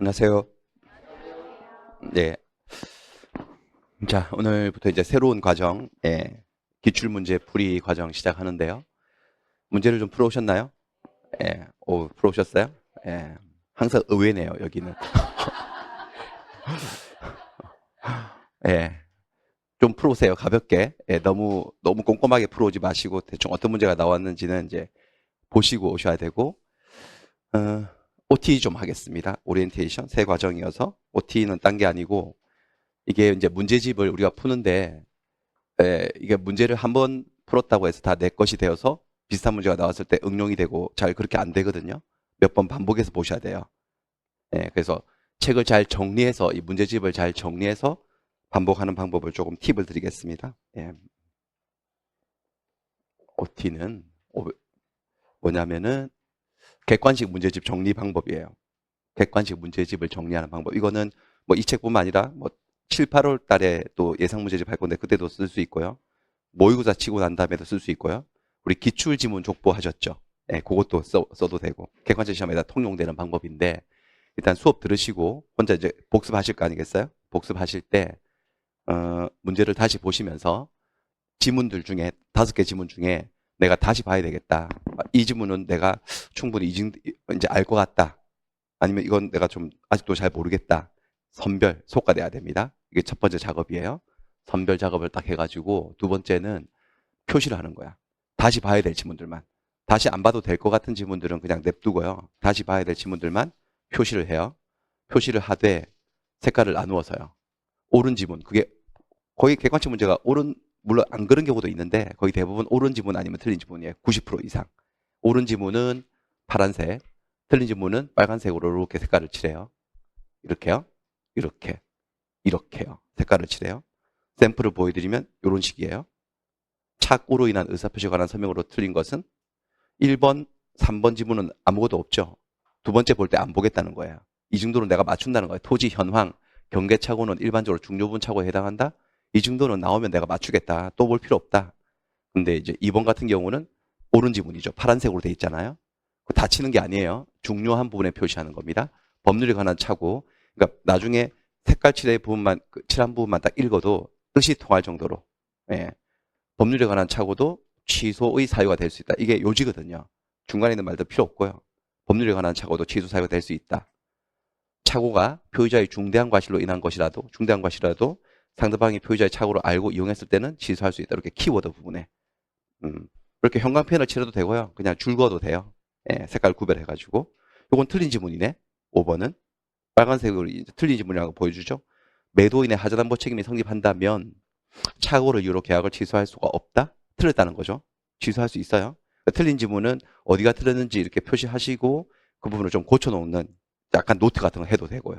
안녕하세요. 네. 자, 오늘부터 이제 새로운 과정, 기출문제 풀이 과정 시작하는데요. 문제를 좀 풀어오셨나요? 풀어오셨어요? 예. 항상 의외네요, 여기는. 예. 좀 풀어오세요, 가볍게. 너무 꼼꼼하게 풀어오지 마시고, 대충 어떤 문제가 나왔는지는 이제 보시고 오셔야 되고, 어, OT 좀 하겠습니다. 오리엔테이션, 새 과정이어서. OT는 딴 게 아니고, 이게 이제 문제집을 우리가 푸는데, 이게 문제를 한 번 풀었다고 해서 다 내 것이 되어서 비슷한 문제가 나왔을 때 응용이 되고 잘 그렇게 안 되거든요. 몇 번 반복해서 보셔야 돼요. 그래서 책을 잘 정리해서 이 문제집을 잘 정리해서 반복하는 방법을 조금 팁을 드리겠습니다. OT는 뭐냐면은 객관식 문제집 정리 방법이에요. 객관식 문제집을 정리하는 방법. 이거는 뭐 이 책뿐만 아니라 뭐 7, 8월 달에 또 예상 문제집 할 건데 그때도 쓸 수 있고요. 모의고사 치고 난 다음에도 쓸 수 있고요. 우리 기출지문 족보 하셨죠? 그것도 써도 되고 객관식 시험에다 통용되는 방법인데 일단 수업 들으시고 혼자 이제 복습하실 거 아니겠어요? 복습하실 때 문제를 다시 보시면서 지문들 중에 5개 지문 중에 내가 다시 봐야 되겠다. 이 지문은 내가 충분히 이제 알 것 같다. 아니면 이건 내가 좀 아직도 잘 모르겠다. 선별, 속과돼야 됩니다. 이게 첫 번째 작업이에요. 선별 작업을 딱 해가지고 두 번째는 표시를 하는 거야. 다시 봐야 될 지문들만. 다시 안 봐도 될 것 같은 지문들은 그냥 냅두고요. 다시 봐야 될 지문들만 표시를 해요. 표시를 하되 색깔을 나누어서요. 옳은 지문. 그게 거의 객관식 문제가 물론 안 그런 경우도 있는데 거의 대부분 옳은 지문 아니면 틀린 지문이에요. 90% 이상. 옳은 지문은 파란색, 틀린 지문은 빨간색으로 이렇게 색깔을 칠해요. 이렇게요. 이렇게. 이렇게요. 색깔을 칠해요. 샘플을 보여드리면 이런 식이에요. 착오로 인한 의사표시에 관한 설명으로 틀린 것은 1번, 3번 지문은 아무것도 없죠. 두 번째 볼 때 안 보겠다는 거예요. 이 정도는 내가 맞춘다는 거예요. 토지 현황, 경계착오는 일반적으로 중요분 착오에 해당한다. 이 정도는 나오면 내가 맞추겠다. 또 볼 필요 없다. 근데 이제 2번 같은 경우는 옳은 지문이죠. 파란색으로 돼 있잖아요. 다치는 게 아니에요. 중요한 부분에 표시하는 겁니다. 법률에 관한 착오. 그러니까 나중에 색깔 칠의 부분만, 칠한 부분만 딱 읽어도 뜻이 통할 정도로. 예. 법률에 관한 착오도 취소의 사유가 될 수 있다. 이게 요지거든요. 중간에 있는 말도 필요 없고요. 법률에 관한 착오도 취소 사유가 될 수 있다. 착오가 표의자의 중대한 과실로 인한 것이라도 중대한 과실이라도 상대방이 표의자의 착오를 알고 이용했을 때는 취소할 수 있다. 이렇게 키워드 부분에 이렇게 형광펜을 칠해도 되고요. 그냥 줄 그어도 돼요. 색깔 구별해가지고. 이건 틀린 지문이네. 5번은 빨간색으로 이제 틀린 지문이라고 보여주죠. 매도인의 하자담보 책임이 성립한다면 착오를 이유로 계약을 취소할 수가 없다? 틀렸다는 거죠. 취소할 수 있어요. 그러니까 틀린 지문은 어디가 틀렸는지 이렇게 표시하시고 그 부분을 좀 고쳐놓는 약간 노트 같은 거 해도 되고요.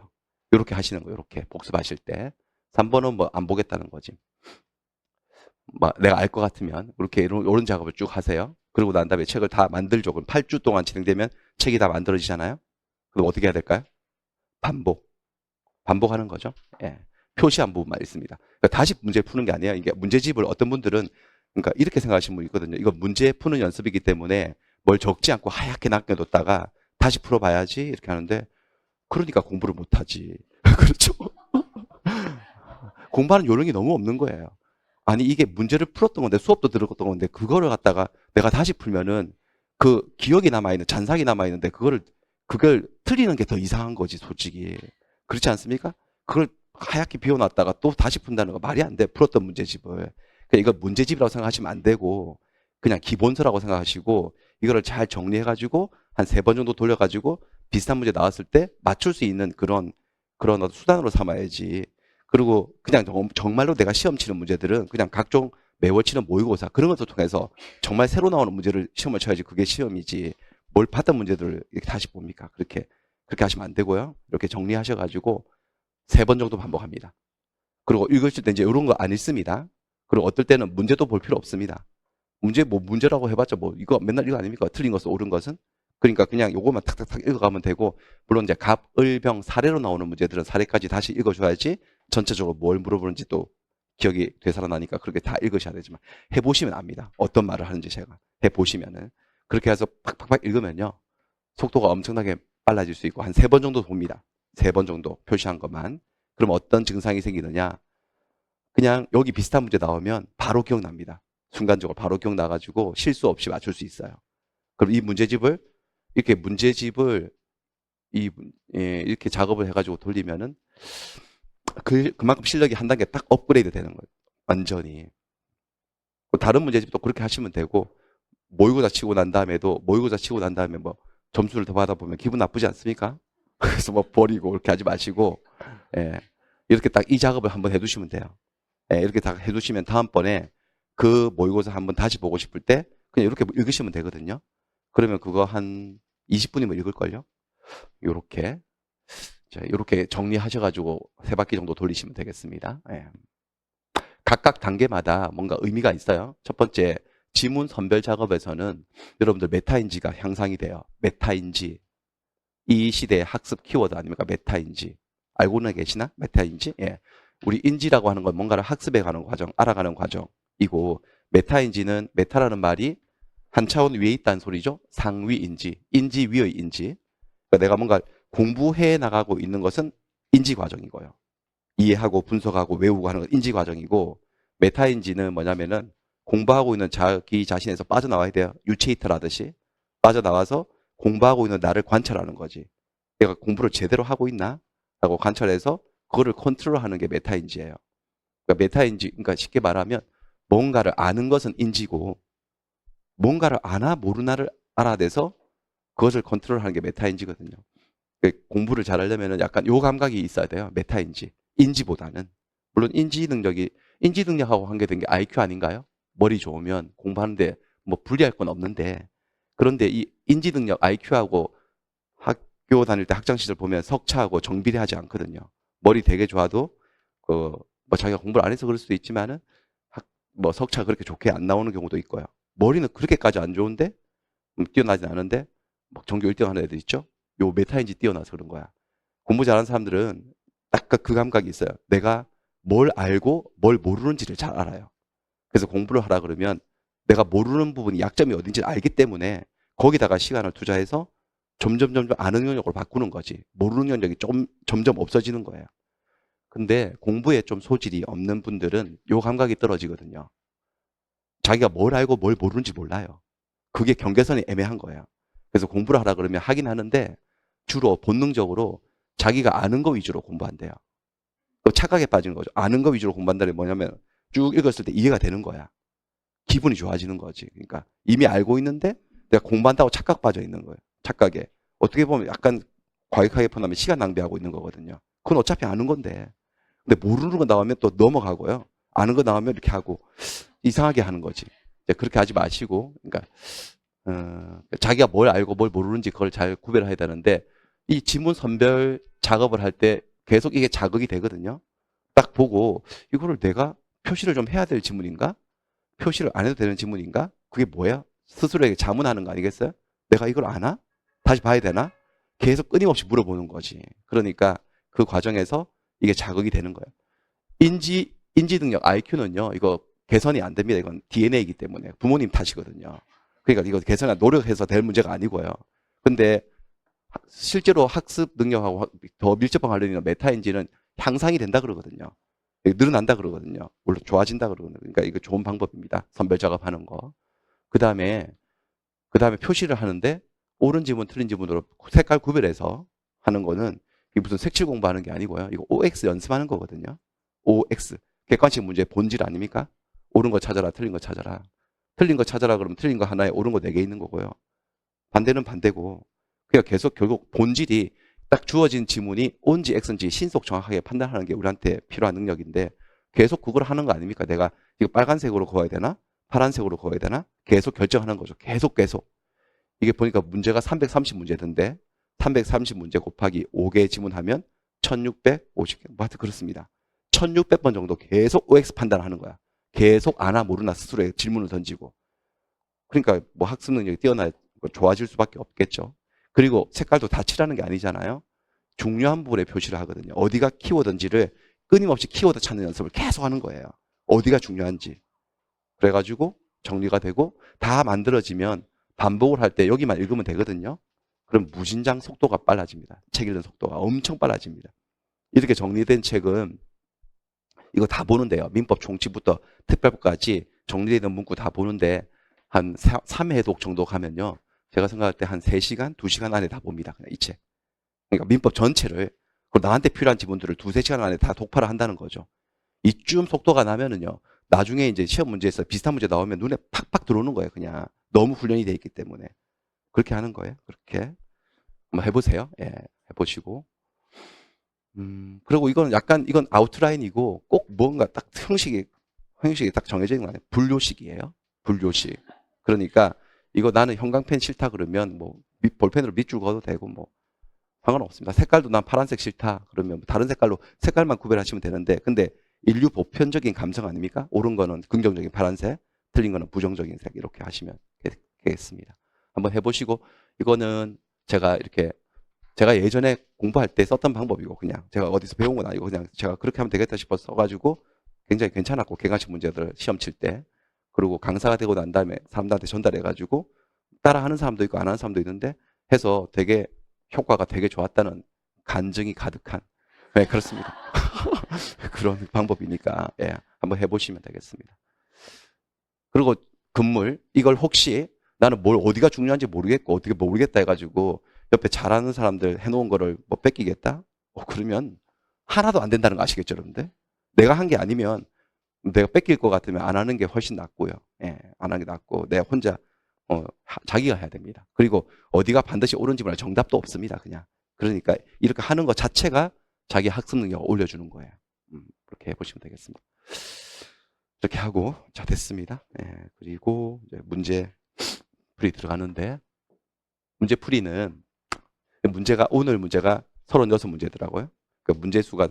이렇게 하시는 거예요. 이렇게 복습하실 때. 3번은 뭐 안 보겠다는 거지. 내가 알 것 같으면 이렇게 이런 작업을 쭉 하세요. 그리고 난 다음에 책을 다 만들죠. 그럼 8주 동안 진행되면 책이 다 만들어지잖아요. 그럼 어떻게 해야 될까요? 반복. 반복하는 거죠. 예. 표시한 부분만 있습니다. 그러니까 다시 문제 푸는 게 아니에요. 이게 문제집을 어떤 분들은 그러니까 이렇게 생각하시는 분이 있거든요. 이거 문제 푸는 연습이기 때문에 뭘 적지 않고 하얗게 남겨뒀다가 다시 풀어봐야지 이렇게 하는데 그러니까 공부를 못하지. 그렇죠? 공부하는 요령이 너무 없는 거예요. 아니 이게 문제를 풀었던 건데 수업도 들었던 건데 그거를 갖다가 내가 다시 풀면은 그 기억이 남아있는 잔상이 남아있는데 그걸 틀리는 게 더 이상한 거지 솔직히. 그렇지 않습니까? 그걸 하얗게 비워놨다가 또 다시 푼다는 거 말이 안 돼. 풀었던 문제집을. 그러니까 이거 문제집이라고 생각하시면 안 되고 그냥 기본서라고 생각하시고 이거를 잘 정리해가지고 한 3번 정도 돌려가지고 비슷한 문제 나왔을 때 맞출 수 있는 그런 어떤 수단으로 삼아야지. 그리고 그냥 정말로 내가 시험 치는 문제들은 그냥 각종 매월 치는 모의고사 그런 것을 통해서 정말 새로 나오는 문제를 시험을 쳐야지 그게 시험이지. 뭘 봤던 문제들을 이렇게 다시 봅니까? 그렇게 하시면 안 되고요. 이렇게 정리하셔가지고 3번 정도 반복합니다. 그리고 읽으실 때 이제 이런 거 안 읽습니다. 그리고 어떨 때는 문제도 볼 필요 없습니다. 문제라고 해봤자 이거 맨날 이거 아닙니까? 틀린 것은 옳은 것은? 그러니까 그냥 요거만 탁탁탁 읽어가면 되고, 물론 이제 갑, 을, 병, 사례로 나오는 문제들은 사례까지 다시 읽어줘야지 전체적으로 뭘 물어보는지 또 기억이 되살아나니까 그렇게 다 읽으셔야 되지만 해보시면 압니다. 어떤 말을 하는지 제가 해보시면은 그렇게 해서 팍팍팍 읽으면요 속도가 엄청나게 빨라질 수 있고 한 3번 정도 봅니다. 3번 정도 표시한 것만. 그럼 어떤 증상이 생기느냐? 그냥 여기 비슷한 문제 나오면 바로 기억납니다. 순간적으로 바로 기억나가지고 실수 없이 맞출 수 있어요. 그럼 이 문제집을 이렇게 문제집을 이렇게 작업을 해가지고 돌리면은 그만큼 실력이 한 단계 딱 업그레이드 되는 거예요. 완전히. 다른 문제집도 그렇게 하시면 되고 모의고사 치고 난 다음에도 모의고사 치고 난 다음에 뭐 점수를 더 받아보면 기분 나쁘지 않습니까? 그래서 뭐 버리고 이렇게 하지 마시고 예, 이렇게 딱 이 작업을 한번 해두시면 돼요. 예, 이렇게 다 해두시면 다음번에 그 모의고사 한번 다시 보고 싶을 때 그냥 이렇게 읽으시면 되거든요. 그러면 그거 한 20분이면 읽을걸요? 요렇게. 자, 요렇게 정리하셔가지고 3바퀴 정도 돌리시면 되겠습니다. 예. 각각 단계마다 뭔가 의미가 있어요. 첫 번째, 지문 선별 작업에서는 여러분들 메타인지가 향상이 돼요. 메타인지. 이 시대의 학습 키워드 아닙니까? 메타인지. 알고는 계시나? 메타인지? 예. 우리 인지라고 하는 건 뭔가를 학습해 가는 과정, 알아가는 과정이고, 메타인지는 메타라는 말이 한 차원 위에 있다는 소리죠. 상위인지, 인지 위의 인지. 그러니까 내가 뭔가 공부해 나가고 있는 것은 인지 과정이고요. 이해하고 분석하고 외우고 하는 건 인지 과정이고, 메타인지는 뭐냐면은 공부하고 있는 자기 자신에서 빠져나와야 돼요. 유체이터를 하듯이. 빠져나와서 공부하고 있는 나를 관찰하는 거지. 내가 공부를 제대로 하고 있나? 라고 관찰해서 그거를 컨트롤하는 게 메타인지예요. 그러니까 메타인지, 그러니까 쉽게 말하면 뭔가를 아는 것은 인지고, 뭔가를 아나 모르나를 알아내서 그것을 컨트롤하는 게 메타인지거든요. 공부를 잘하려면 약간 요 감각이 있어야 돼요. 메타인지. 인지보다는. 물론 인지 능력하고 관계된 게 IQ 아닌가요? 머리 좋으면 공부하는데 뭐 불리할 건 없는데, 그런데 이 인지 능력 IQ하고 학교 다닐 때 학창 시절 보면 석차하고 정비례하지 않거든요. 머리 되게 좋아도 그 뭐 자기가 공부를 안 해서 그럴 수도 있지만은 뭐 석차 그렇게 좋게 안 나오는 경우도 있고요. 머리는 그렇게까지 안 좋은데 뛰어나진 않은데 막 전교 1등 하는 애들 있죠? 요 메타인지 뛰어나서 그런 거야. 공부 잘하는 사람들은 딱 그 감각이 있어요. 내가 뭘 알고 뭘 모르는지를 잘 알아요. 그래서 공부를 하라 그러면 내가 모르는 부분이 약점이 어딘지 알기 때문에 거기다가 시간을 투자해서 점점 아는 영역으로 바꾸는 거지. 모르는 영역이 좀 점점 없어지는 거예요. 근데 공부에 좀 소질이 없는 분들은 요 감각이 떨어지거든요. 자기가 뭘 알고 뭘 모르는지 몰라요. 그게 경계선이 애매한 거예요. 그래서 공부를 하라 그러면 하긴 하는데 주로 본능적으로 자기가 아는 거 위주로 공부한대요. 또 착각에 빠진 거죠. 아는 거 위주로 공부한다는 게 뭐냐면 쭉 읽었을 때 이해가 되는 거야. 기분이 좋아지는 거지. 그러니까 이미 알고 있는데 내가 공부한다고 착각 빠져 있는 거예요. 착각에. 어떻게 보면 약간 과격하게 표현하면 시간 낭비하고 있는 거거든요. 그건 어차피 아는 건데. 근데 모르는 거 나오면 또 넘어가고요. 아는 거 나오면 이렇게 하고 이상하게 하는 거지. 그렇게 하지 마시고, 그러니까 자기가 뭘 알고 뭘 모르는지 그걸 잘 구별해야 되는데 이 지문 선별 작업을 할 때 계속 이게 자극이 되거든요. 딱 보고 이거를 내가 표시를 좀 해야 될 지문인가? 표시를 안 해도 되는 지문인가? 그게 뭐야? 스스로에게 자문하는 거 아니겠어요? 내가 이걸 아나? 다시 봐야 되나? 계속 끊임없이 물어보는 거지. 그러니까 그 과정에서 이게 자극이 되는 거예요. 인지 능력 IQ는요. 이거 개선이 안 됩니다. 이건 DNA이기 때문에 부모님 탓이거든요. 그러니까 이거 개선을 노력해서 될 문제가 아니고요. 근데 실제로 학습 능력하고 더 밀접한 관련이 메타인지는 향상이 된다 그러거든요. 늘어난다 그러거든요. 물론 좋아진다 그러거든요. 그러니까 이거 좋은 방법입니다. 선별 작업하는 거. 그다음에 그다음에 표시를 하는데 옳은 지문 틀린 지문으로 색깔 구별해서 하는 거는 이게 무슨 색칠 공부하는 게 아니고요. 이거 OX 연습하는 거거든요. OX. 객관식 문제의 본질 아닙니까? 옳은 거 찾아라, 틀린 거 찾아라. 틀린 거 찾아라 그러면 틀린 거 하나에 옳은 거 4개 있는 거고요. 반대는 반대고. 그러니까 계속 결국 본질이 딱 주어진 지문이 O인지 X인지 신속 정확하게 판단하는 게 우리한테 필요한 능력인데 계속 그걸 하는 거 아닙니까? 내가 이거 빨간색으로 그어야 되나? 파란색으로 그어야 되나? 계속 결정하는 거죠. 계속. 이게 보니까 문제가 330문제던데 330문제 곱하기 5개 지문하면 1650개. 뭐 하여튼 그렇습니다. 1600번 정도 계속 OX 판단하는 거야. 계속 아나 모르나 스스로의 질문을 던지고. 그러니까 뭐 학습 능력이 뛰어나 좋아질 수밖에 없겠죠. 그리고 색깔도 다 칠하는 게 아니잖아요. 중요한 부분에 표시를 하거든요. 어디가 키워드인지를 끊임없이 키워드 찾는 연습을 계속 하는 거예요. 어디가 중요한지. 그래가지고 정리가 되고 다 만들어지면 반복을 할 때 여기만 읽으면 되거든요. 그럼 무진장 속도가 빨라집니다. 책 읽는 속도가 엄청 빨라집니다. 이렇게 정리된 책은 이거 다 보는데요. 민법 총칙부터 특별법까지 정리되어 있는 문구 다 보는데 한 3회독 정도 가면요. 제가 생각할 때 한 3시간, 2시간 안에 다 봅니다. 그냥 이 책. 그러니까 민법 전체를 나한테 필요한 지문들을 2-3시간 안에 다 독파를 한다는 거죠. 이쯤 속도가 나면은요. 나중에 이제 시험 문제에서 비슷한 문제 나오면 눈에 팍팍 들어오는 거예요. 그냥 너무 훈련이 돼 있기 때문에. 그렇게 하는 거예요. 그렇게. 한번 해보세요. 예, 해보시고. 그리고 이건 아웃라인이고 꼭 뭔가 딱 형식이 딱 정해져 있는 거 아니에요. 분료식이에요. 분료식. 그러니까 이거 나는 형광펜 싫다 그러면 뭐 볼펜으로 밑줄 그어도 되고 뭐 상관없습니다. 색깔도 난 파란색 싫다 그러면 다른 색깔로 색깔만 구별하시면 되는데 근데 인류 보편적인 감성 아닙니까? 옳은 거는 긍정적인 파란색, 틀린 거는 부정적인 색 이렇게 하시면 되겠습니다. 한번 해보시고 이거는 제가 예전에 공부할 때 썼던 방법이고 그냥 제가 어디서 배운 건 아니고 그냥 제가 그렇게 하면 되겠다 싶어서 써가지고 굉장히 괜찮았고 객관식 문제들 시험 칠 때 그리고 강사가 되고 난 다음에 사람들한테 전달해가지고 따라하는 사람도 있고 안 하는 사람도 있는데 해서 되게 효과가 되게 좋았다는 간증이 가득한 네 그렇습니다. 그런 방법이니까 예, 한번 해보시면 되겠습니다. 그리고 금물 이걸 혹시 나는 뭘 어디가 중요한지 모르겠고 어떻게 모르겠다 해가지고 옆에 잘하는 사람들 해놓은 거를 뭐 뺏기겠다? 그러면 하나도 안 된다는 거 아시겠죠, 여러분들? 내가 한 게 아니면 내가 뺏길 것 같으면 안 하는 게 훨씬 낫고요. 예, 안 하는 게 낫고 내가 혼자 자기가 해야 됩니다. 그리고 어디가 반드시 옳은지 몰라 정답도 없습니다. 그냥 그러니까 이렇게 하는 것 자체가 자기 학습 능력을 올려주는 거예요. 그렇게 해보시면 되겠습니다. 이렇게 하고 자 됐습니다. 예, 그리고 이제 문제 풀이 들어가는데 문제 풀이는 오늘 문제가 36문제더라고요. 그러니까 문제 수가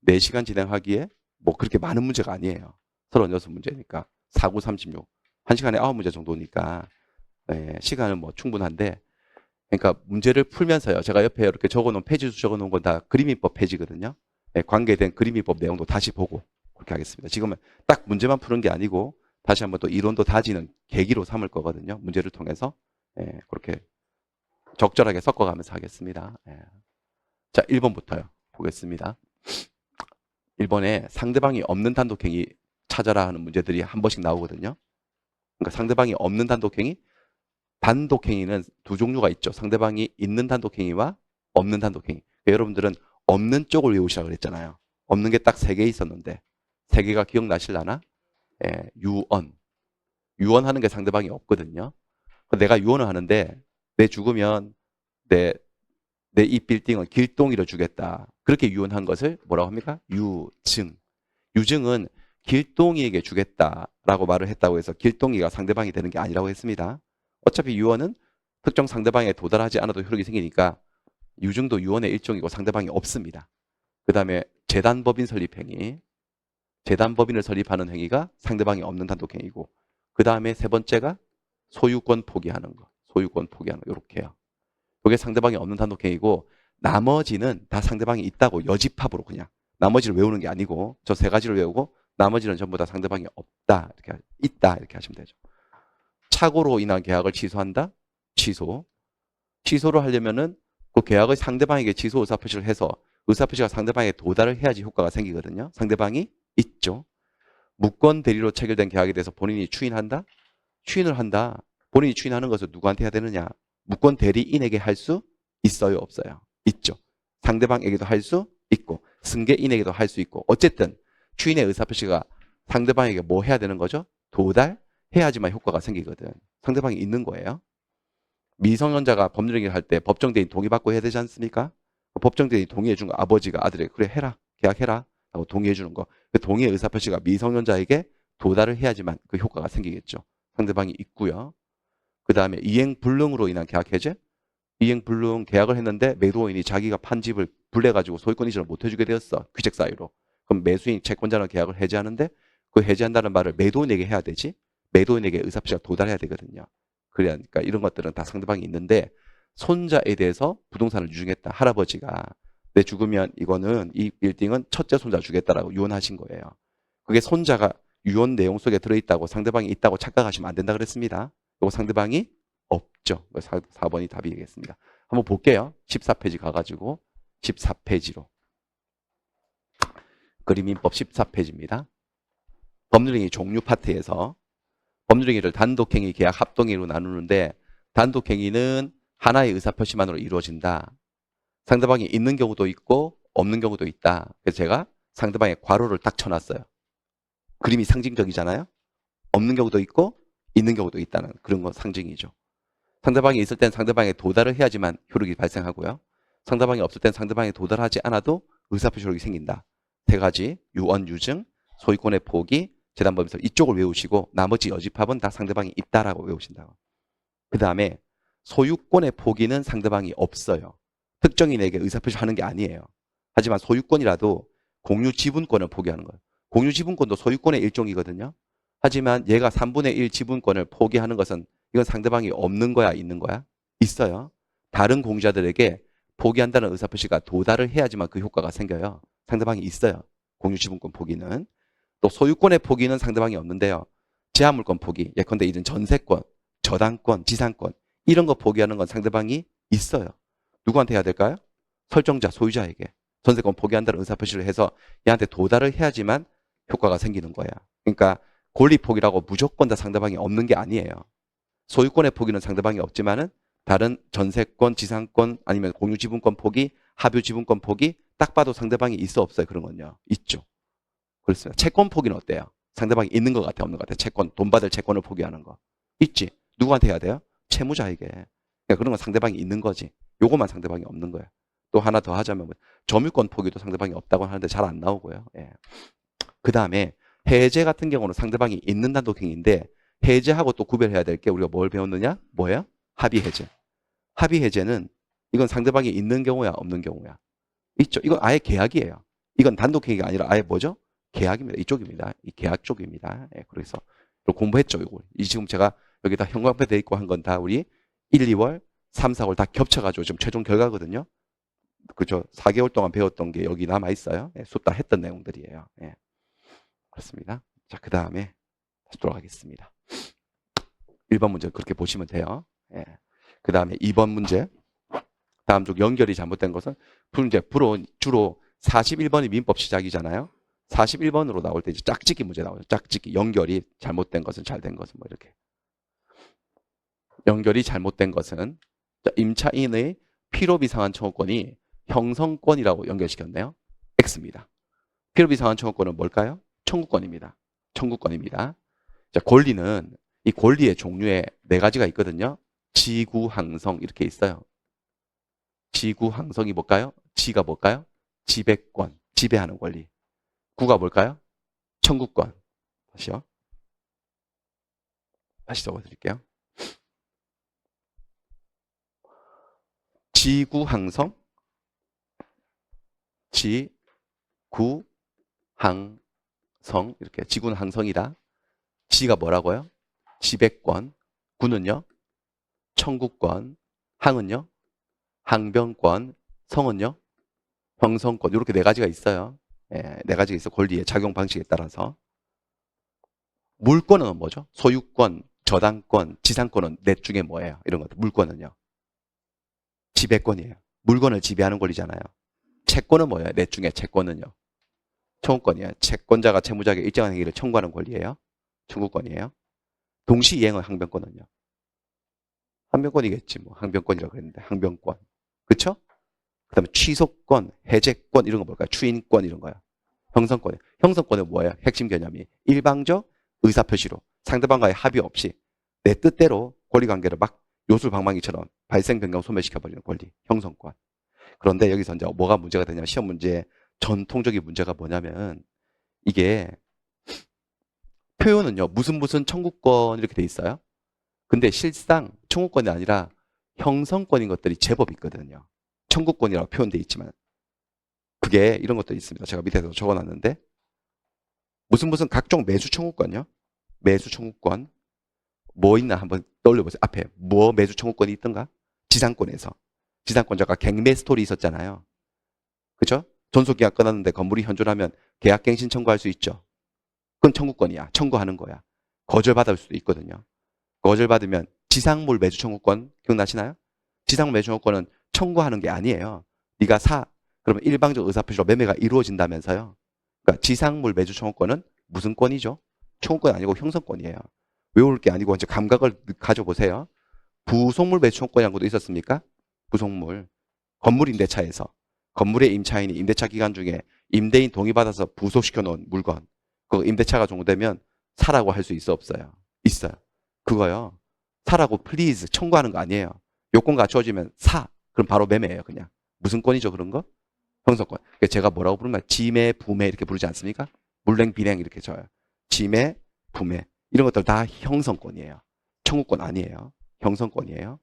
4시간 진행하기에 뭐 그렇게 많은 문제가 아니에요. 36문제니까 4, 9, 36. 1시간에 9문제 정도니까 예, 시간은 뭐 충분한데 그러니까 문제를 풀면서요. 제가 옆에 이렇게 적어놓은 페이지 수 적어놓은 건 다 그림이법 페이지거든요. 예, 관계된 그림이법 내용도 다시 보고 그렇게 하겠습니다. 지금은 딱 문제만 푸는 게 아니고 다시 한번 또 이론도 다지는 계기로 삼을 거거든요. 문제를 통해서 예, 그렇게 적절하게 섞어가면서 하겠습니다. 예. 자, 1번부터요. 보겠습니다. 1번에 상대방이 없는 단독행위 찾아라 하는 문제들이 한 번씩 나오거든요. 그러니까 상대방이 없는 단독행위는 두 종류가 있죠. 상대방이 있는 단독행위와 없는 단독행위. 그러니까 여러분들은 없는 쪽을 외우시라고 그랬잖아요. 없는 게 딱 3개 있었는데 3개가 기억나실라나? 예, 유언하는 게 상대방이 없거든요. 내가 유언을 하는데 내 죽으면 내 이 빌딩은 길동이로 주겠다. 그렇게 유언한 것을 뭐라고 합니까? 유증. 유증은 길동이에게 주겠다라고 말을 했다고 해서 길동이가 상대방이 되는 게 아니라고 했습니다. 어차피 유언은 특정 상대방에 도달하지 않아도 효력이 생기니까 유증도 유언의 일종이고 상대방이 없습니다. 그 다음에 재단법인 설립행위. 재단법인을 설립하는 행위가 상대방이 없는 단독행위고 그 다음에 세 번째가 소유권 포기하는 거. 소유권 포기하는 거. 이렇게요. 이게 상대방이 없는 단독행위고 나머지는 다 상대방이 있다고 여집합으로 그냥 나머지를 외우는 게 아니고 저 3가지를 외우고 나머지는 전부 다 상대방이 없다 이렇게 있다 이렇게 하시면 되죠. 착오로 인한 계약을 취소한다. 취소를 하려면은 그 계약을 상대방에게 취소 의사표시를 해서 의사표시가 상대방에게 도달을 해야지 효과가 생기거든요. 상대방이 있죠. 무권 대리로 체결된 계약에 대해서 본인이 추인한다. 추인을 한다. 본인이 추인하는 것을 누구한테 해야 되느냐? 무권 대리인에게 할 수 있어요, 없어요? 있죠. 상대방에게도 할 수 있고 승계인에게도 할 수 있고 어쨌든 추인의 의사표시가 상대방에게 뭐 해야 되는 거죠? 도달해야지만 효과가 생기거든. 상대방이 있는 거예요. 미성년자가 법률행위를 할 때 법정대리인 동의받고 해야 되지 않습니까? 법정대리인 동의해 준 거 아버지가 아들에게 그래 해라 계약해라 하고 동의해 주는 거. 그 동의의 의사표시가 미성년자에게 도달을 해야지만 그 효과가 생기겠죠. 상대방이 있고요. 그 다음에 이행불능으로 인한 계약해제. 이행불능 계약을 했는데 매도인이 자기가 판 집을 불내가지고 소유권 이전을 못 해주게 되었어. 귀책 사유로. 그럼 매수인 채권자는 계약을 해제하는데 그 해제한다는 말을 매도인에게 해야 되지. 매도인에게 의사표시가 도달해야 되거든요. 그러니까 이런 것들은 다 상대방이 있는데 손자에 대해서 부동산을 유증했다. 할아버지가 내 죽으면 이거는 이 빌딩은 첫째 손자 주겠다라고 유언하신 거예요. 그게 손자가 유언 내용 속에 들어있다고 상대방이 있다고 착각하시면 안 된다 그랬습니다. 그리고 상대방이 없죠. 4번이 답이 되겠습니다. 한번 볼게요. 14페이지 가가지고 14페이지로. 그림인법 14페이지입니다. 법률행위 종류 파트에서 법률행위를 단독행위, 계약, 합동행위로 나누는데 단독행위는 하나의 의사표시만으로 이루어진다. 상대방이 있는 경우도 있고 없는 경우도 있다. 그래서 제가 상대방의 괄호를 딱 쳐놨어요. 그림이 상징적이잖아요. 없는 경우도 있고 있는 경우도 있다는 그런 거 상징이죠. 상대방이 있을 땐 상대방에 도달을 해야지만 효력이 발생하고요. 상대방이 없을 땐 상대방에 도달하지 않아도 의사표시 효력이 생긴다. 세 가지 유언, 유증, 소유권의 포기, 재단법에서 이쪽을 외우시고 나머지 여집합은 다 상대방이 있다라고 외우신다고. 그 다음에 소유권의 포기는 상대방이 없어요. 특정인에게 의사표시하는 게 아니에요. 하지만 소유권이라도 공유 지분권을 포기하는 거예요. 공유 지분권도 소유권의 일종이거든요. 하지만 얘가 3분의 1 지분권을 포기하는 것은 이건 상대방이 없는 거야, 있는 거야? 있어요. 다른 공유자들에게 포기한다는 의사표시가 도달을 해야지만 그 효과가 생겨요. 상대방이 있어요. 공유 지분권 포기는. 또 소유권의 포기는 상대방이 없는데요. 제한물권 포기, 예컨대 이런 전세권, 저당권, 지상권 이런 거 포기하는 건 상대방이 있어요. 누구한테 해야 될까요? 설정자, 소유자에게. 전세권 포기한다는 의사표시를 해서 얘한테 도달을 해야지만 효과가 생기는 거야. 그러니까 권리 포기라고 무조건 다 상대방이 없는 게 아니에요. 소유권의 포기는 상대방이 없지만은 다른 전세권, 지상권 아니면 공유지분권 포기, 합유지분권 포기 딱 봐도 상대방이 있어 없어요? 그런 건요. 있죠. 그렇습니다. 채권 포기는 어때요? 상대방이 있는 것 같아, 없는 것 같아? 채권, 돈 받을 채권을 포기하는 거. 있지. 누구한테 해야 돼요? 채무자에게. 그러니까 그런 건 상대방이 있는 거지. 요것만 상대방이 없는 거예요. 또 하나 더 하자면 점유권 포기도 상대방이 없다고 하는데 잘 안 나오고요. 예. 그 다음에 해제 같은 경우는 상대방이 있는 단독행위인데 해제하고 또 구별해야 될 게 우리가 뭘 배웠느냐? 뭐예요? 합의해제. 합의해제는 이건 상대방이 있는 경우야, 없는 경우야? 있죠. 이건 아예 계약이에요. 이건 단독행위가 아니라 아예 뭐죠? 계약입니다. 이쪽입니다. 이 계약 쪽입니다. 예, 그래서 공부했죠. 이거. 이 지금 제가 여기다 형광펜 돼 있고 한 건 다 우리 1, 2월, 3, 4월 다 겹쳐가지고 지금 최종 결과거든요. 그죠? 4개월 동안 배웠던 게 여기 남아 있어요. 예, 수업 다 했던 내용들이에요. 예, 그렇습니다. 자, 그 다음에 다시 돌아가겠습니다. 1번 문제 그렇게 보시면 돼요. 예. 그 다음에 2번 문제. 다음 쪽 연결이 잘못된 것은 주로 41번이 민법 시작이잖아요. 41번으로 나올 때 이제 짝짓기 문제 나오죠. 짝짓기. 연결이 잘못된 것은 잘된 것은 뭐 이렇게. 연결이 잘못된 것은 임차인의 필요비상한 청구권이 형성권이라고 연결시켰네요. X입니다. 필요비상한 청구권은 뭘까요? 청구권입니다. 청구권입니다. 자, 권리는 이 권리의 종류에 4가지가 있거든요. 지구, 항성 이렇게 있어요. 지구, 항성이 뭘까요? 지가 뭘까요? 지배권, 지배하는 권리. 구가 뭘까요? 청구권. 다시요. 다시 적어드릴게요. 지구, 항성, 지구, 항성 이렇게 지구는 항성이다. 지가 뭐라고요? 지배권. 구는요? 청구권. 항은요? 항변권. 성은요? 형성권. 이렇게 4가지가 있어요. 예, 4가지가 있어. 권리의 작용 방식에 따라서. 물권은 뭐죠? 소유권, 저당권, 지상권은 넷 중에 뭐예요? 이런 것들. 물권은요? 지배권이에요. 물건을 지배하는 권리잖아요. 채권은 뭐예요? 넷 중에 채권은요? 청구권이에요. 채권자가 채무자에게 일정한 행위를 청구하는 권리예요. 청구권이에요. 동시 이행은 항변권은요? 항변권이겠지. 뭐 항변권이라고 그랬는데 항변권. 그렇죠? 그다음에 취소권, 해제권 이런 거 뭘까요? 추인권 이런 거요. 형성권. 형성권은 뭐예요? 핵심 개념이 일방적 의사표시로 상대방과의 합의 없이 내 뜻대로 권리관계를 막 요술방망이처럼 발생 변경 소멸시켜버리는 권리. 형성권. 그런데 여기서 이제 뭐가 문제가 되냐면 시험 문제 전통적인 문제가 뭐냐면 이게 표현은요. 무슨 청구권 이렇게 돼 있어요. 근데 실상 청구권이 아니라 형성권인 것들이 제법 있거든요. 청구권이라고 표현되어 있지만 그게 이런 것도 있습니다. 제가 밑에서 적어놨는데 무슨 각종 매수 청구권요. 매수 청구권 뭐 있나 한번 떠올려보세요. 앞에 뭐 매수 청구권이 있던가? 지상권에서 지상권자가 갱매 스토리 있었잖아요. 그죠? 전속계약 끊었는데 건물이 현존하면 계약갱신 청구할 수 있죠. 그건 청구권이야. 청구하는 거야. 거절받을 수도 있거든요. 거절받으면 지상물 매수 청구권 기억나시나요? 지상물 매매 청구권은 청구하는 게 아니에요. 네가 사. 그러면 일방적 의사표시로 매매가 이루어진다면서요. 그러니까 지상물 매주 청구권은 무슨 권이죠? 청구권이 아니고 형성권이에요. 외울 게 아니고 이제 감각을 가져보세요. 부속물 매주 청구권이라는 것도 있었습니까? 부속물. 건물 임대차에서 건물의 임차인이 임대차 기간 중에 임대인 동의받아서 부속시켜 놓은 물건. 그 임대차가 종료되면 사라고 할 수 있어 없어요? 있어요. 그거요. 사라고 플리즈 청구하는 거 아니에요. 요건 갖춰지면 사. 그럼 바로 매매예요, 그냥. 무슨 권이죠, 그런 거? 형성권. 그러니까 제가 뭐라고 부르면 지매, 부매 이렇게 부르지 않습니까? 물냉, 비냉 이렇게 져요. 지매, 부매 이런 것들 다 형성권이에요. 청구권 아니에요. 형성권이에요.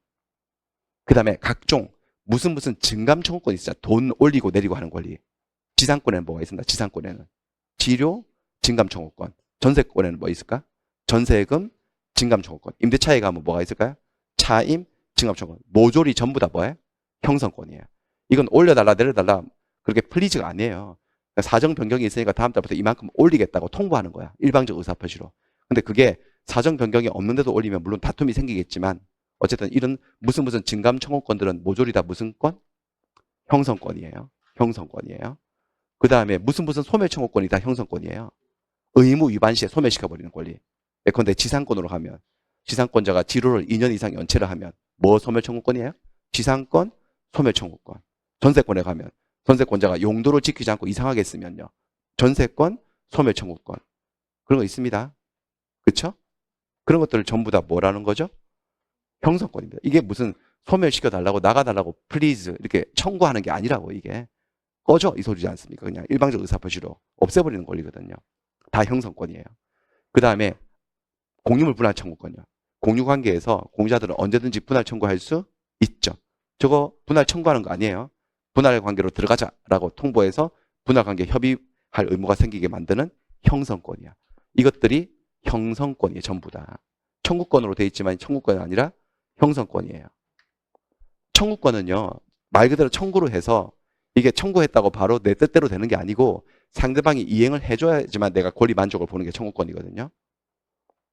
그 다음에 각종 무슨 증감 청구권 있잖아. 돈 올리고 내리고 하는 권리. 지상권에는 뭐가 있습니다. 지상권에는 지료, 증감 청구권. 전세권에는 뭐 있을까? 전세금, 증감 청구권. 임대차에 가면 뭐가 있을까요? 차임, 증감 청구권. 모조리 전부 다 뭐예요? 형성권이에요. 이건 올려달라 내려달라 그렇게 플리즈가 아니에요. 그러니까 사정 변경이 있으니까 다음 달부터 이만큼 올리겠다고 통보하는 거야. 일방적 의사표시로. 근데 그게 사정 변경이 없는데도 올리면 물론 다툼이 생기겠지만 어쨌든 이런 무슨 증감 청구권들은 모조리 다 무슨 권? 형성권이에요. 형성권이에요. 그 다음에 무슨 소멸 청구권이 다 형성권이에요. 의무 위반 시에 소멸시켜버리는 권리. 예컨대 지상권으로 가면 지상권자가 지료를 2년 이상 연체를 하면 뭐 소멸 청구권이에요? 지상권, 소멸 청구권. 전세권에 가면 전세권자가 용도를 지키지 않고 이상하게 쓰면요. 전세권, 소멸 청구권. 그런 거 있습니다. 그렇죠? 그런 것들을 전부 다 뭐라는 거죠? 형성권입니다. 이게 무슨 소멸시켜달라고 나가달라고 플리즈 이렇게 청구하는 게 아니라고 이게. 꺼져 이 소리지 않습니까? 그냥 일방적 의사표시로 없애버리는 권리거든요. 다 형성권이에요. 그 다음에 공유물 분할 청구권이요. 공유관계에서 공유자들은 언제든지 분할 청구할 수 있죠. 저거 분할 청구하는 거 아니에요. 분할 관계로 들어가자라고 통보해서 분할 관계 협의할 의무가 생기게 만드는 형성권이야. 이것들이 형성권이에요. 전부 다. 청구권으로 돼 있지만 청구권이 아니라 형성권이에요. 청구권은요. 말 그대로 청구를 해서 이게 청구했다고 바로 내 뜻대로 되는 게 아니고 상대방이 이행을 해줘야지만 내가 권리 만족을 보는 게 청구권이거든요.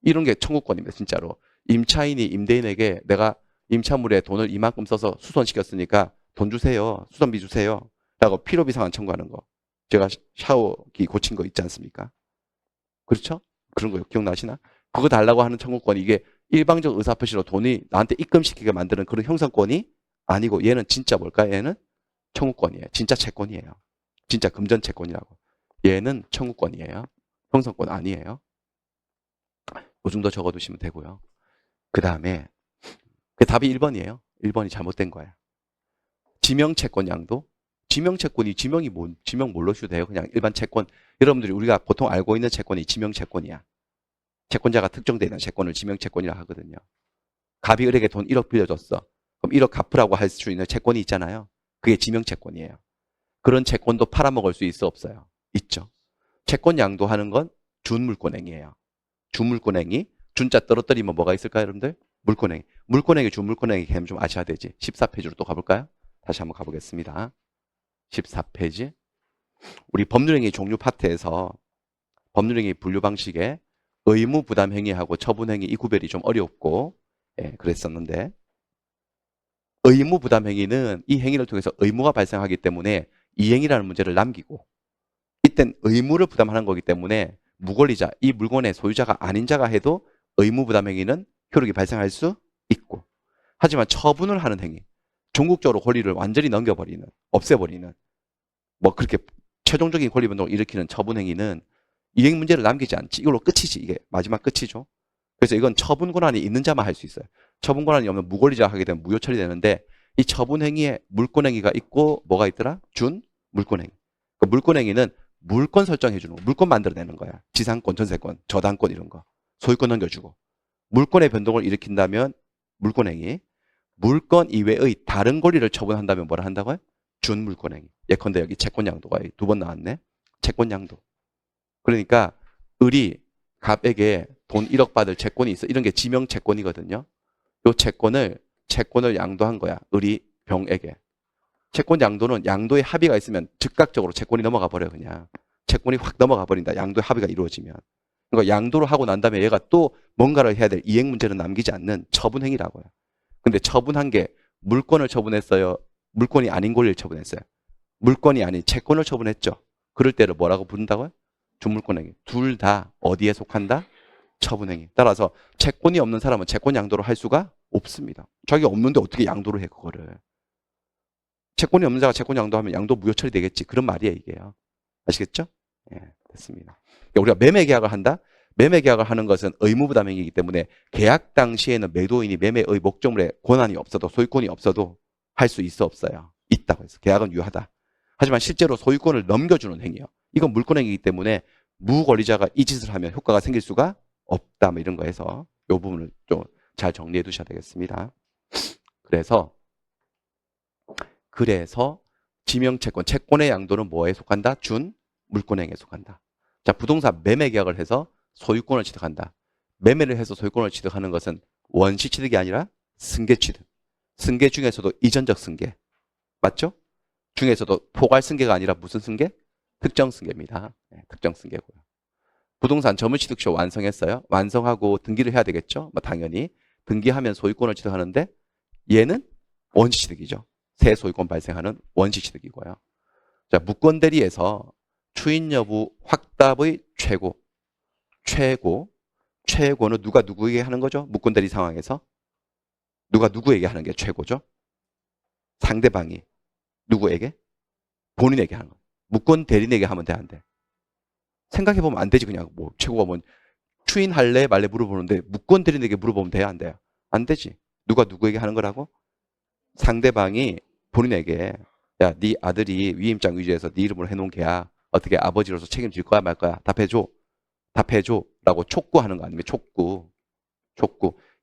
이런 게 청구권입니다. 진짜로. 임차인이 임대인에게 내가 임차물에 돈을 이만큼 써서 수선시켰으니까 돈 주세요. 수선비 주세요. 라고 필요비상환 청구하는 거. 제가 샤워기 고친 거 있지 않습니까? 그렇죠? 그런 거 기억나시나? 그거 달라고 하는 청구권이 이게 일방적 의사표시로 돈이 나한테 입금시키게 만드는 그런 형성권이 아니고 얘는 진짜 뭘까? 얘는 청구권이에요. 진짜 채권이에요. 진짜 금전 채권이라고. 얘는 청구권이에요. 형성권 아니에요. 그 정도 적어두시면 되고요. 그 다음에 그 답이 1번이에요. 1번이 잘못된 거야. 지명채권 양도. 지명채권이 지명이 지명 뭘로 주돼요? 그냥 일반 채권. 여러분들이 우리가 보통 알고 있는 채권이 지명채권이야. 채권자가 특정되는 채권을 지명채권이라 하거든요. 갑이 을에게 돈 1억 빌려줬어. 그럼 1억 갚으라고 할 수 있는 채권이 있잖아요. 그게 지명채권이에요. 그런 채권도 팔아먹을 수 있어 없어요? 있죠. 채권 양도하는 건 준물권행위예요. 준물권행위. 준자 떨어뜨리면 뭐가 있을까요, 여러분들? 물권행위. 물권행위, 준물권행위 개념 좀 아셔야 되지. 14페이지로 또 가볼까요? 다시 한번 가보겠습니다. 14페이지. 우리 법률행위 종류 파트에서 법률행위 분류 방식에 의무 부담 행위하고 처분 행위 이 구별이 좀 어렵고 그랬었는데 의무 부담 행위는 이 행위를 통해서 의무가 발생하기 때문에 이행이라는 문제를 남기고 이땐 의무를 부담하는 거기 때문에 무권리자, 이 물건의 소유자가 아닌 자가 해도 의무 부담 행위는 효력이 발생할 수 있고 하지만 처분을 하는 행위, 종국적으로 권리를 완전히 넘겨버리는, 없애버리는 뭐 그렇게 최종적인 권리 변동을 일으키는 처분 행위는 이행 문제를 남기지 않지. 이걸로 끝이지. 이게 마지막 끝이죠. 그래서 이건 처분 권한이 있는 자만 할 수 있어요. 처분 권한이 없는 무권리자가 하게 되면 무효 처리되는데 이 처분 행위에 물권 행위가 있고 뭐가 있더라? 준 물권 행위. 그 물권 행위는 물권 설정해 주는 거. 물권 만들어내는 거야. 지상권, 전세권, 저당권 이런 거. 소유권 넘겨주고. 물권의 변동을 일으킨다면 물권 행위. 물권 이외의 다른 권리를 처분한다면 뭐라 한다고요? 준 물권 행위. 예컨대 여기 채권 양도가 2번 나왔네. 채권 양도. 그러니까 을이 갑에게 돈 1억 받을 채권이 있어. 이런 게 지명 채권이거든요. 요 채권을 양도한 거야. 을이 병에게. 채권 양도는 양도의 합의가 있으면 즉각적으로 채권이 넘어가 버려 그냥. 채권이 확 넘어가 버린다. 양도의 합의가 이루어지면. 그러니까 양도를 하고 난 다음에 얘가 또 뭔가를 해야 될 이행 문제는 남기지 않는 처분 행위라고요. 근데 처분한 게 물권을 처분했어요? 물권이 아닌 권리를 처분했어요? 물권이 아닌 채권을 처분했죠. 그럴 때를 뭐라고 부른다고요? 준물권행위. 둘 다 어디에 속한다? 처분행위. 따라서 채권이 없는 사람은 채권 양도를 할 수가 없습니다. 자기가 없는데 어떻게 양도를 해 그거를. 채권이 없는 자가 채권 양도하면 양도 무효 처리되겠지. 그런 말이에요 이게요. 아시겠죠? 예, 됐습니다. 그러니까 우리가 매매 계약을 한다? 매매 계약을 하는 것은 의무부담 행위이기 때문에 계약 당시에는 매도인이 매매의 목적물에 권한이 없어도 소유권이 없어도 할 수 있어 없어요? 있다고 해서 계약은 유효하다. 하지만 실제로 소유권을 넘겨주는 행위요. 이건 물권행위이기 때문에 무권리자가 이 짓을 하면 효과가 생길 수가 없다. 뭐 이런 거에서 이 부분을 좀 잘 정리해 두셔야 되겠습니다. 그래서 지명채권, 채권의 양도는 뭐에 속한다? 준 물권행위에 속한다. 자, 부동산 매매 계약을 해서 소유권을 취득한다. 매매를 해서 소유권을 취득하는 것은 원시 취득이 아니라 승계 취득. 승계 중에서도 이전적 승계. 맞죠? 중에서도 포괄 승계가 아니라 무슨 승계? 특정 승계입니다. 네, 특정 승계고요. 부동산 점유취득쇼 완성했어요. 완성하고 등기를 해야 되겠죠? 뭐 당연히. 등기하면 소유권을 취득하는데 얘는 원시취득이죠. 새 소유권 발생하는 원시취득이고요. 자, 무권대리에서 추인 여부 확답의 최고는 누가 누구에게 하는 거죠? 무권대리 상황에서 누가 누구에게 하는 게 최고죠? 상대방이 누구에게? 본인에게 하는 거. 무권대리인에게 하면 돼, 안 돼? 생각해보면 안 되지. 그냥 뭐 최고가 뭐 추인할래 말래 물어보는데 무권대리인에게 물어보면 돼야 안 돼요? 안 되지. 누가 누구에게 하는 거라고? 상대방이 본인에게 야, 네 아들이 위임장 위조해서 네 이름으로 해놓은 개야. 어떻게 아버지로서 책임질 거야 말 거야? 답해줘. 라고 촉구하는 거 아니면 촉구.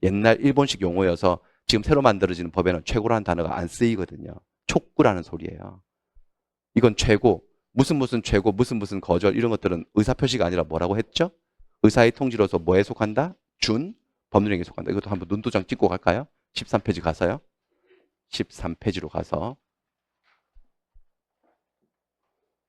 옛날 일본식 용어여서 지금 새로 만들어지는 법에는 최고라는 단어가 안 쓰이거든요. 촉구라는 소리예요. 이건 최고. 무슨 최고, 무슨 거절 이런 것들은 의사표시가 아니라 뭐라고 했죠? 의사의 통지로서 뭐에 속한다? 준 법률행위에 속한다. 이것도 한번 눈도장 찍고 갈까요? 13페이지 가서요. 13페이지로 가서.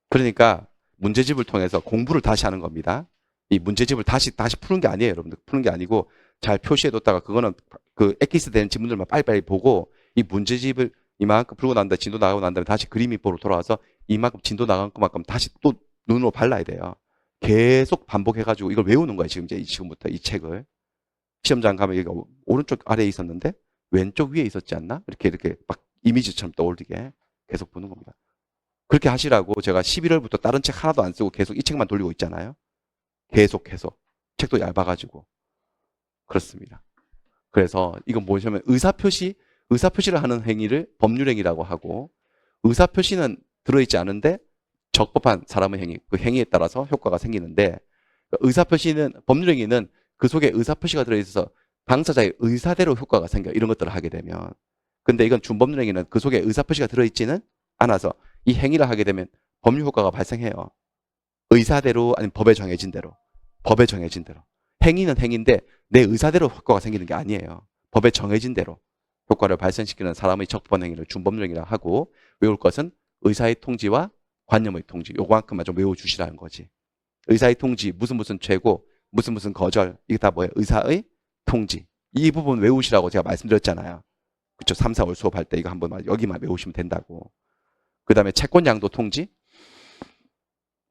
그러니까 문제집을 통해서 공부를 다시 하는 겁니다. 이 문제집을 다시 푸는 게 아니에요, 여러분들. 푸는 게 아니고 잘 표시해뒀다가 그거는 그 엑기스 되는 지문들만 빨리빨리 보고 이 문제집을 이만큼 풀고 난 다음에 진도 나가고 난 다음에 다시 그림이 보러 돌아와서 이만큼 진도 나간 것만큼 다시 또 눈으로 발라야 돼요. 계속 반복해가지고 이걸 외우는 거예요. 지금부터 이 책을. 시험장 가면 여기 오른쪽 아래에 있었는데 왼쪽 위에 있었지 않나? 이렇게 막 이미지처럼 떠올리게 계속 보는 겁니다. 그렇게 하시라고 제가 11월부터 다른 책 하나도 안 쓰고 계속 이 책만 돌리고 있잖아요. 계속. 책도 얇아가지고. 그렇습니다. 그래서 이건 뭐냐면 의사표시를 하는 행위를 법률행위라고 하고 의사표시는 들어있지 않은데 적법한 사람의 행위, 그 행위에 따라서 효과가 생기는데 의사표시는 법률행위는 그 속에 의사표시가 들어있어서 당사자의 의사대로 효과가 생겨. 이런 것들을 하게 되면. 근데 이건 준법률행위는 그 속에 의사표시가 들어있지는 않아서 이 행위를 하게 되면 법률 효과가 발생해요. 의사대로 아니면 법에 정해진 대로. 행위는 행위인데 내 의사대로 효과가 생기는 게 아니에요. 법에 정해진 대로 효과를 발생시키는 사람의 적법한 행위를 준법률행위라 하고 외울 것은 의사의 통지와 관념의 통지. 요거만큼만 좀 외워주시라는 거지. 의사의 통지, 무슨 최고, 무슨 거절. 이게 다 뭐예요? 의사의 통지. 이 부분 외우시라고 제가 말씀드렸잖아요. 그쵸? 3, 4월 수업할 때 이거 한번 여기만 외우시면 된다고. 그 다음에 채권 양도 통지.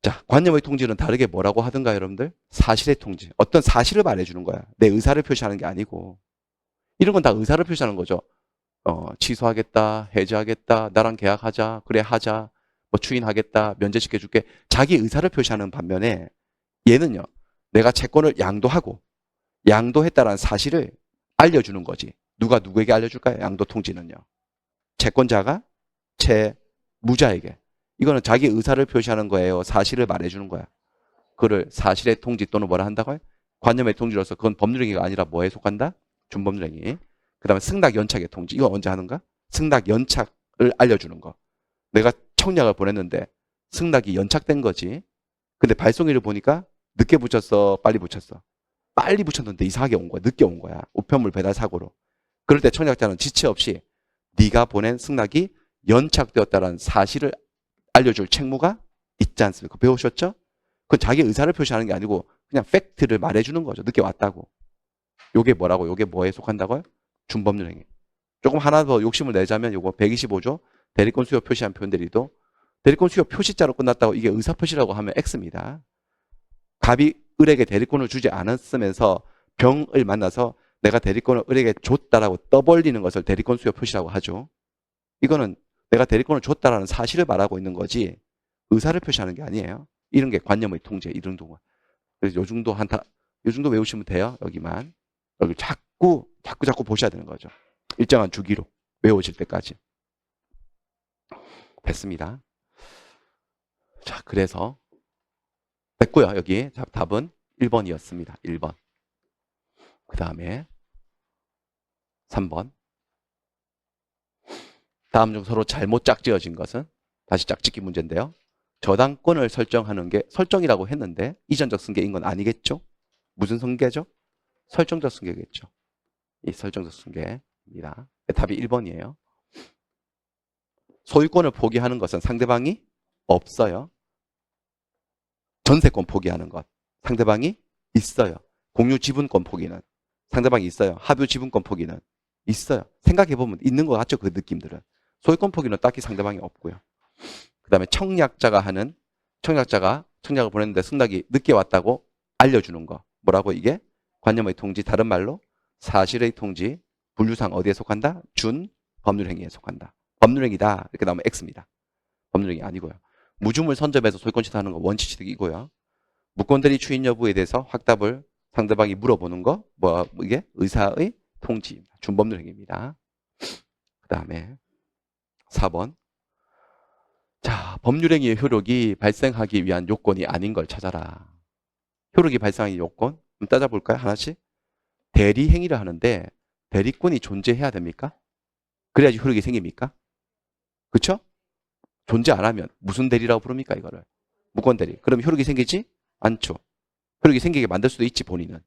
자, 관념의 통지는 다르게 뭐라고 하던가 여러분들? 사실의 통지. 어떤 사실을 말해주는 거야. 내 의사를 표시하는 게 아니고. 이런 건 다 의사를 표시하는 거죠. 취소하겠다, 해지하겠다, 나랑 계약하자, 그래 하자, 뭐 추인하겠다, 면제시켜줄게. 자기 의사를 표시하는 반면에 얘는요. 내가 채권을 양도했다라는 사실을 알려주는 거지. 누가 누구에게 알려줄까요? 양도 통지는요. 채권자가 채무자에게. 이거는 자기 의사를 표시하는 거예요. 사실을 말해주는 거야. 그를 사실의 통지 또는 뭐라 한다고요? 관념의 통지로서 그건 법률행위가 아니라 뭐에 속한다? 준법률행위. 그 다음에 승낙 연착의 통지. 이거 언제 하는가? 승낙 연착을 알려주는 거. 내가 청약을 보냈는데 승낙이 연착된 거지. 근데 발송일을 보니까 늦게 붙였어? 빨리 붙였어? 빨리 붙였는데 이상하게 온 거야. 늦게 온 거야. 우편물 배달 사고로. 그럴 때 청약자는 지체 없이 네가 보낸 승낙이 연착되었다는 사실을 알려줄 책무가 있지 않습니까? 배우셨죠? 그건 자기 의사를 표시하는 게 아니고 그냥 팩트를 말해주는 거죠. 늦게 왔다고. 요게 뭐라고? 요게 뭐에 속한다고요? 준법률행위. 조금 하나 더 욕심을 내자면 요거 125조 대리권 수요 표시한 표현 대리도 대리권 수요 표시자로 끝났다고 이게 의사 표시라고 하면 X입니다. 갑이 을에게 대리권을 주지 않았으면서 병을 만나서 내가 대리권을 을에게 줬다라고 떠벌리는 것을 대리권 수요 표시라고 하죠. 이거는 내가 대리권을 줬다라는 사실을 말하고 있는 거지 의사를 표시하는 게 아니에요. 이런 게 관념의 통제, 이런 동안. 그래서 요 정도 외우시면 돼요. 여기만. 여기 자꾸 보셔야 되는 거죠. 일정한 주기로 외워질 때까지. 됐습니다. 자, 그래서 됐고요. 여기 자, 답은 1번이었습니다. 1번. 그 다음에 3번. 다음 중 서로 잘못 짝지어진 것은 다시 짝짓기 문제인데요. 저당권을 설정하는 게 설정이라고 했는데 이전적 승계인 건 아니겠죠? 무슨 승계죠? 설정적 승계겠죠. 이 설정적 승계입니다. 답이 1번이에요. 소유권을 포기하는 것은 상대방이 없어요. 전세권 포기하는 것. 상대방이 있어요. 공유 지분권 포기는 상대방이 있어요. 합유 지분권 포기는 있어요. 생각해보면 있는 것 같죠? 그 느낌들은. 소유권 포기는 딱히 상대방이 없고요. 그 다음에 청약자가 청약을 보냈는데 승낙이 늦게 왔다고 알려주는 거. 뭐라고 이게? 관념의 통지, 다른 말로 사실의 통지, 분류상 어디에 속한다? 준, 법률행위에 속한다. 법률행위다. 이렇게 나오면 X입니다. 법률행위 아니고요. 무주물 선점에서 소유권 취득하는 거 원칙 취득이고요. 무권대리 추인 여부에 대해서 확답을 상대방이 물어보는 거, 이게 의사의 통지, 준법률행위입니다. 그 다음에 4번. 자, 법률행위의 효력이 발생하기 위한 요건이 아닌 걸 찾아라. 효력이 발생하기 요건? 한번 따져볼까요? 하나씩. 대리행위를 하는데 대리권이 존재해야 됩니까? 그래야지 효력이 생깁니까? 그쵸? 존재 안 하면 무슨 대리라고 부릅니까? 이거를. 무권대리. 그럼 효력이 생기지? 않죠. 효력이 생기게 만들 수도 있지, 본인은.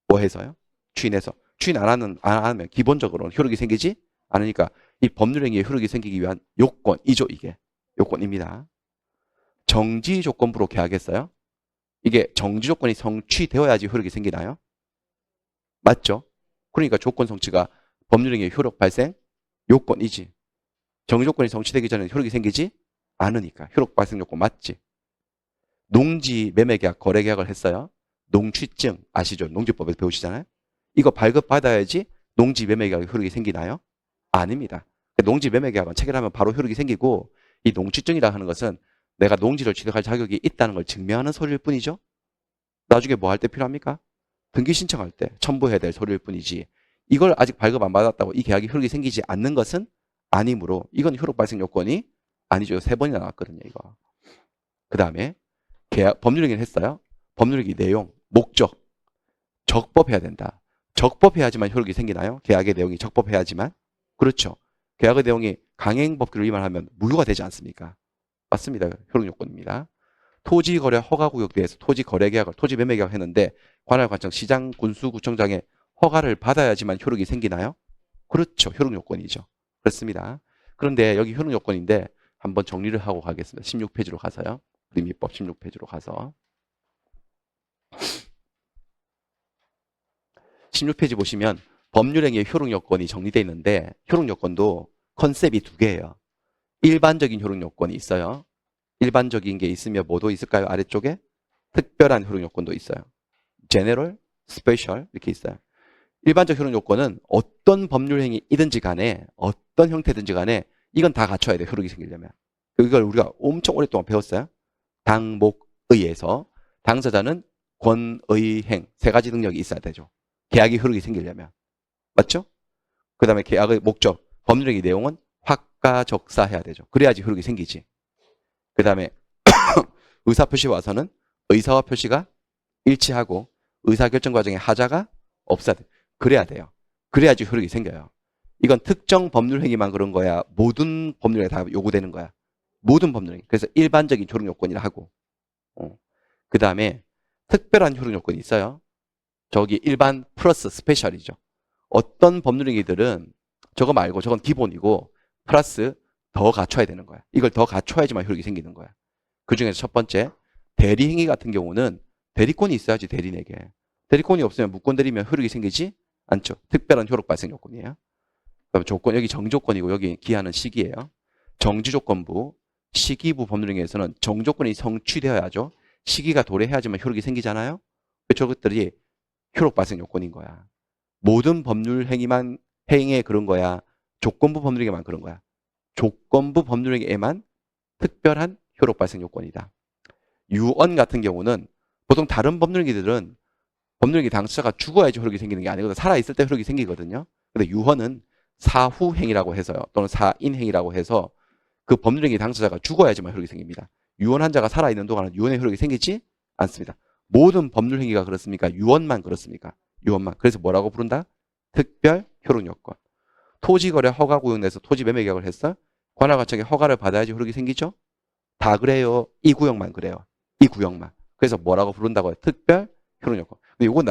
뭐 해서요? 추인해서. 추인 안 하면 기본적으로는 효력이 생기지 않으니까 이 법률행위의 효력이 생기기 위한 요건이죠, 이게. 요건입니다. 정지 조건부로 계약했어요. 이게 정지 조건이 성취되어야지 효력이 생기나요? 맞죠? 그러니까 조건 성취가 법률행위의 효력 발생 요건이지. 정지 조건이 성취되기 전에 효력이 생기지 않으니까 효력 발생 요건 맞지? 농지 매매계약 거래계약을 했어요. 농취증 아시죠? 농지법에서 배우시잖아요. 이거 발급받아야지 농지 매매계약의 효력이 생기나요? 아닙니다. 농지 매매계약은 체결하면 바로 효력이 생기고 이 농취증이라 하는 것은 내가 농지를 취득할 자격이 있다는 걸 증명하는 서류일 뿐이죠. 나중에 뭐 할 때 필요합니까? 등기 신청할 때 첨부해야 될 서류일 뿐이지 이걸 아직 발급 안 받았다고 이 계약이 효력이 생기지 않는 것은 아니므로 이건 효력 발생 요건이 아니죠. 3번이나 나왔거든요. 이거. 그 다음에 계약 법률행위를 했어요. 법률행위 내용, 목적, 적법해야 된다. 적법해야지만 효력이 생기나요? 계약의 내용이 적법해야지만. 그렇죠. 계약의 내용이 강행법규를 위반하면 무효가 되지 않습니까? 맞습니다. 효력 요건입니다. 토지거래 허가구역 내에서 토지거래계약을 토지매매계약을 했는데 관할관청 시장 군수구청장의 허가를 받아야지만 효력이 생기나요? 그렇죠. 효력 요건이죠. 그렇습니다. 그런데 여기 효력 요건인데 한번 정리를 하고 가겠습니다. 16페이지로 가서요. 그림입법 16페이지로 가서 16페이지 보시면 법률행위의 효력 요건이 정리되어 있는데 효력 요건도 컨셉이 2개예요. 일반적인 효력 요건이 있어요. 일반적인 게 있으며 뭐도 있을까요? 아래쪽에 특별한 효력 요건도 있어요. general, special 이렇게 있어요. 일반적 효력 요건은 어떤 법률 행위이든지 간에 어떤 형태든지 간에 이건 다 갖춰야 돼요. 효력이 생기려면. 이걸 우리가 엄청 오랫동안 배웠어요. 당목의에서 당사자는 권의행 3가지 능력이 있어야 되죠. 계약의 효력이 생기려면. 맞죠? 그 다음에 계약의 목적, 법률행위 내용은 확가적사해야 되죠. 그래야지 효력이 생기지. 그 다음에 의사표시 와서는 의사와 표시가 일치하고 의사결정 과정에 하자가 없어야 돼요. 그래야 돼요. 그래야지 효력이 생겨요. 이건 특정 법률행위만 그런 거야. 모든 법률에 다 요구되는 거야. 모든 법률행위. 그래서 일반적인 효력 요건이라 하고 그 다음에 특별한 효력 요건이 있어요. 저기 일반 플러스 스페셜이죠. 어떤 법률행위들은 저거 말고 저건 기본이고 플러스 더 갖춰야 되는 거야. 이걸 더 갖춰야지만 효력이 생기는 거야. 그 중에서 첫 번째 대리행위 같은 경우는 대리권이 있어야지 대리인에게. 대리권이 없으면 무권 대리면 효력이 생기지 않죠. 특별한 효력 발생 요건이에요. 그다음에 조건, 여기 정조건이고 여기 기한은 시기예요. 정지조건부, 시기부 법률행위에서는 정조건이 성취되어야죠. 시기가 도래해야지만 효력이 생기잖아요. 저것들이 효력 발생 요건인 거야. 모든 법률 행위만 행위에 그런 거야. 조건부 법률행위만 그런 거야. 조건부 법률행위에만 특별한 효력 발생 요건이다. 유언 같은 경우는 보통 다른 법률행위들은 법률행위 당사자가 죽어야지 효력이 생기는 게 아니거든. 살아있을 때 효력이 생기거든요. 근데 유언은 사후행위라고 해서요. 또는 사인행위라고 해서 그 법률행위 당사자가 죽어야지만 효력이 생깁니다. 유언한 자가 살아있는 동안은 유언의 효력이 생기지 않습니다. 모든 법률행위가 그렇습니까? 유언만 그렇습니까? 유언만. 그래서 뭐라고 부른다? 특별 효력 요건. 토지거래 허가 구역 내에서 토지 매매 계약을 했어? 관할과청의 허가를 받아야지 효력이 생기죠? 다 그래요. 이 구역만 그래요. 이 구역만. 그래서 뭐라고 부른다고요? 특별 효력 요건. 근데 요거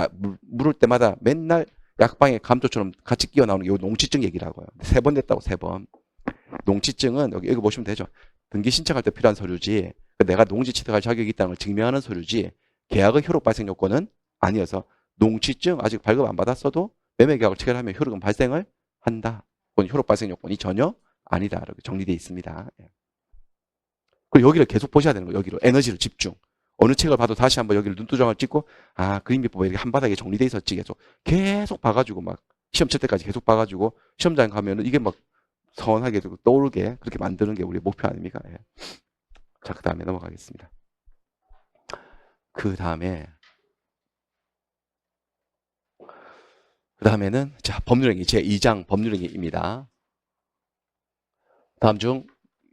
물을 때마다 맨날 약방에 감초처럼 같이 끼어 나오는 게 요 농지증 얘기라고요. 3번 됐다고 3번. 농지증은 여기 보시면 되죠. 등기 신청할 때 필요한 서류지. 내가 농지 취득할 자격이 있다는 걸 증명하는 서류지. 계약의 효력 발생 요건은 아니어서 농지증 아직 발급 안 받았어도 매매 계약을 체결하면 효력은 발생을 한다. 그건 효력 발생 요건이 전혀 아니다. 이렇게 정리되어 있습니다. 그리고 여기를 계속 보셔야 되는 거예요. 여기로 에너지를 집중. 어느 책을 봐도 다시 한번 여기를 눈두장을 찍고 그림비법에 이렇게 한 바닥에 정리돼 있었지. 계속 봐가지고 막 시험 칠 때까지 계속 봐가지고 시험장 가면은 이게 막 서운하게 떠오르게 그렇게 만드는 게 우리의 목표 아닙니까? 예. 자, 그 다음에 넘어가겠습니다. 그 다음에는 자, 법률행위 제2장 법률행위입니다. 다음 중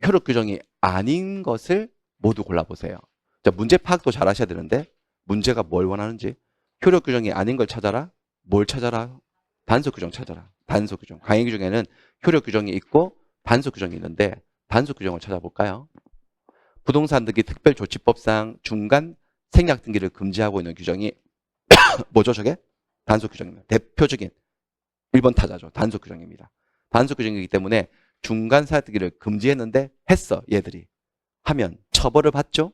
효력 규정이 아닌 것을 모두 골라보세요. 자, 문제 파악도 잘 하셔야 되는데 문제가 뭘 원하는지 효력 규정이 아닌 걸 찾아라. 뭘 찾아라? 단속 규정 찾아라. 단속 규정. 강행 규정에는 효력 규정이 있고 단속 규정이 있는데 단속 규정을 찾아볼까요? 부동산 등기 특별조치법상 중간 생략 등기를 금지하고 있는 규정이 뭐죠 저게? 단속 규정입니다. 대표적인 1번 타자죠. 단속 규정입니다. 단속 규정이기 때문에 중간 생략 등기를 금지했는데 했어 얘들이. 하면 처벌을 받죠.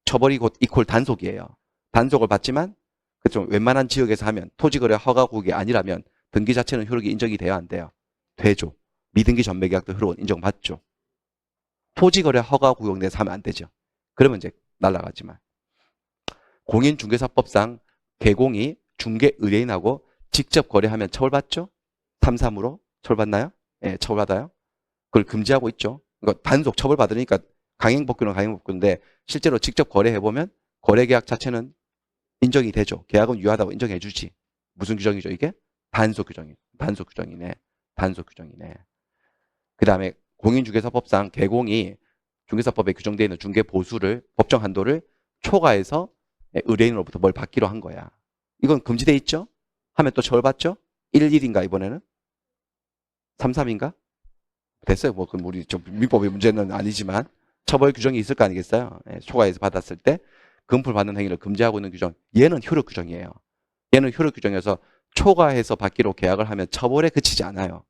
처벌이 곧 이퀄 단속이에요. 단속을 받지만 그좀 웬만한 지역에서 하면 토지거래 허가구역이 아니라면 등기 자체는 효력이 인정이 돼야 안 돼요. 되죠. 미등기 전매계약도 효력은 인정받죠. 토지거래 허가구역 내에서 하면 안 되죠. 그러면 이제 날아가지만 공인중개사법상 개공이 중개 의뢰인하고 직접 거래하면 처벌받죠? 3.3으로 처벌받나요? 예, 처벌받아요. 그걸 금지하고 있죠. 그러니까 단속 처벌받으니까 강행법규는 강행법규인데 실제로 직접 거래해보면 거래계약 자체는 인정이 되죠. 계약은 유효하다고 인정해주지. 무슨 규정이죠 이게? 단속 규정이네. 단속 규정이네. 단속 규정이네. 그 다음에 공인중개사법상 개공이 중개사법에 규정되어 있는 중개보수를 법정 한도를 초과해서 의뢰인으로부터 뭘 받기로 한 거야. 이건 금지돼 있죠? 하면 또 처벌받죠? 1.1인가 이번에는? 3.3인가? 됐어요. 뭐 그럼 우리 민법의 문제는 아니지만 처벌 규정이 있을 거 아니겠어요? 초과해서 받았을 때 금품 받는 행위를 금지하고 있는 규정. 얘는 효력 규정이에요. 얘는 효력 규정이어서 초과해서 받기로 계약을 하면 처벌에 그치지 않아요.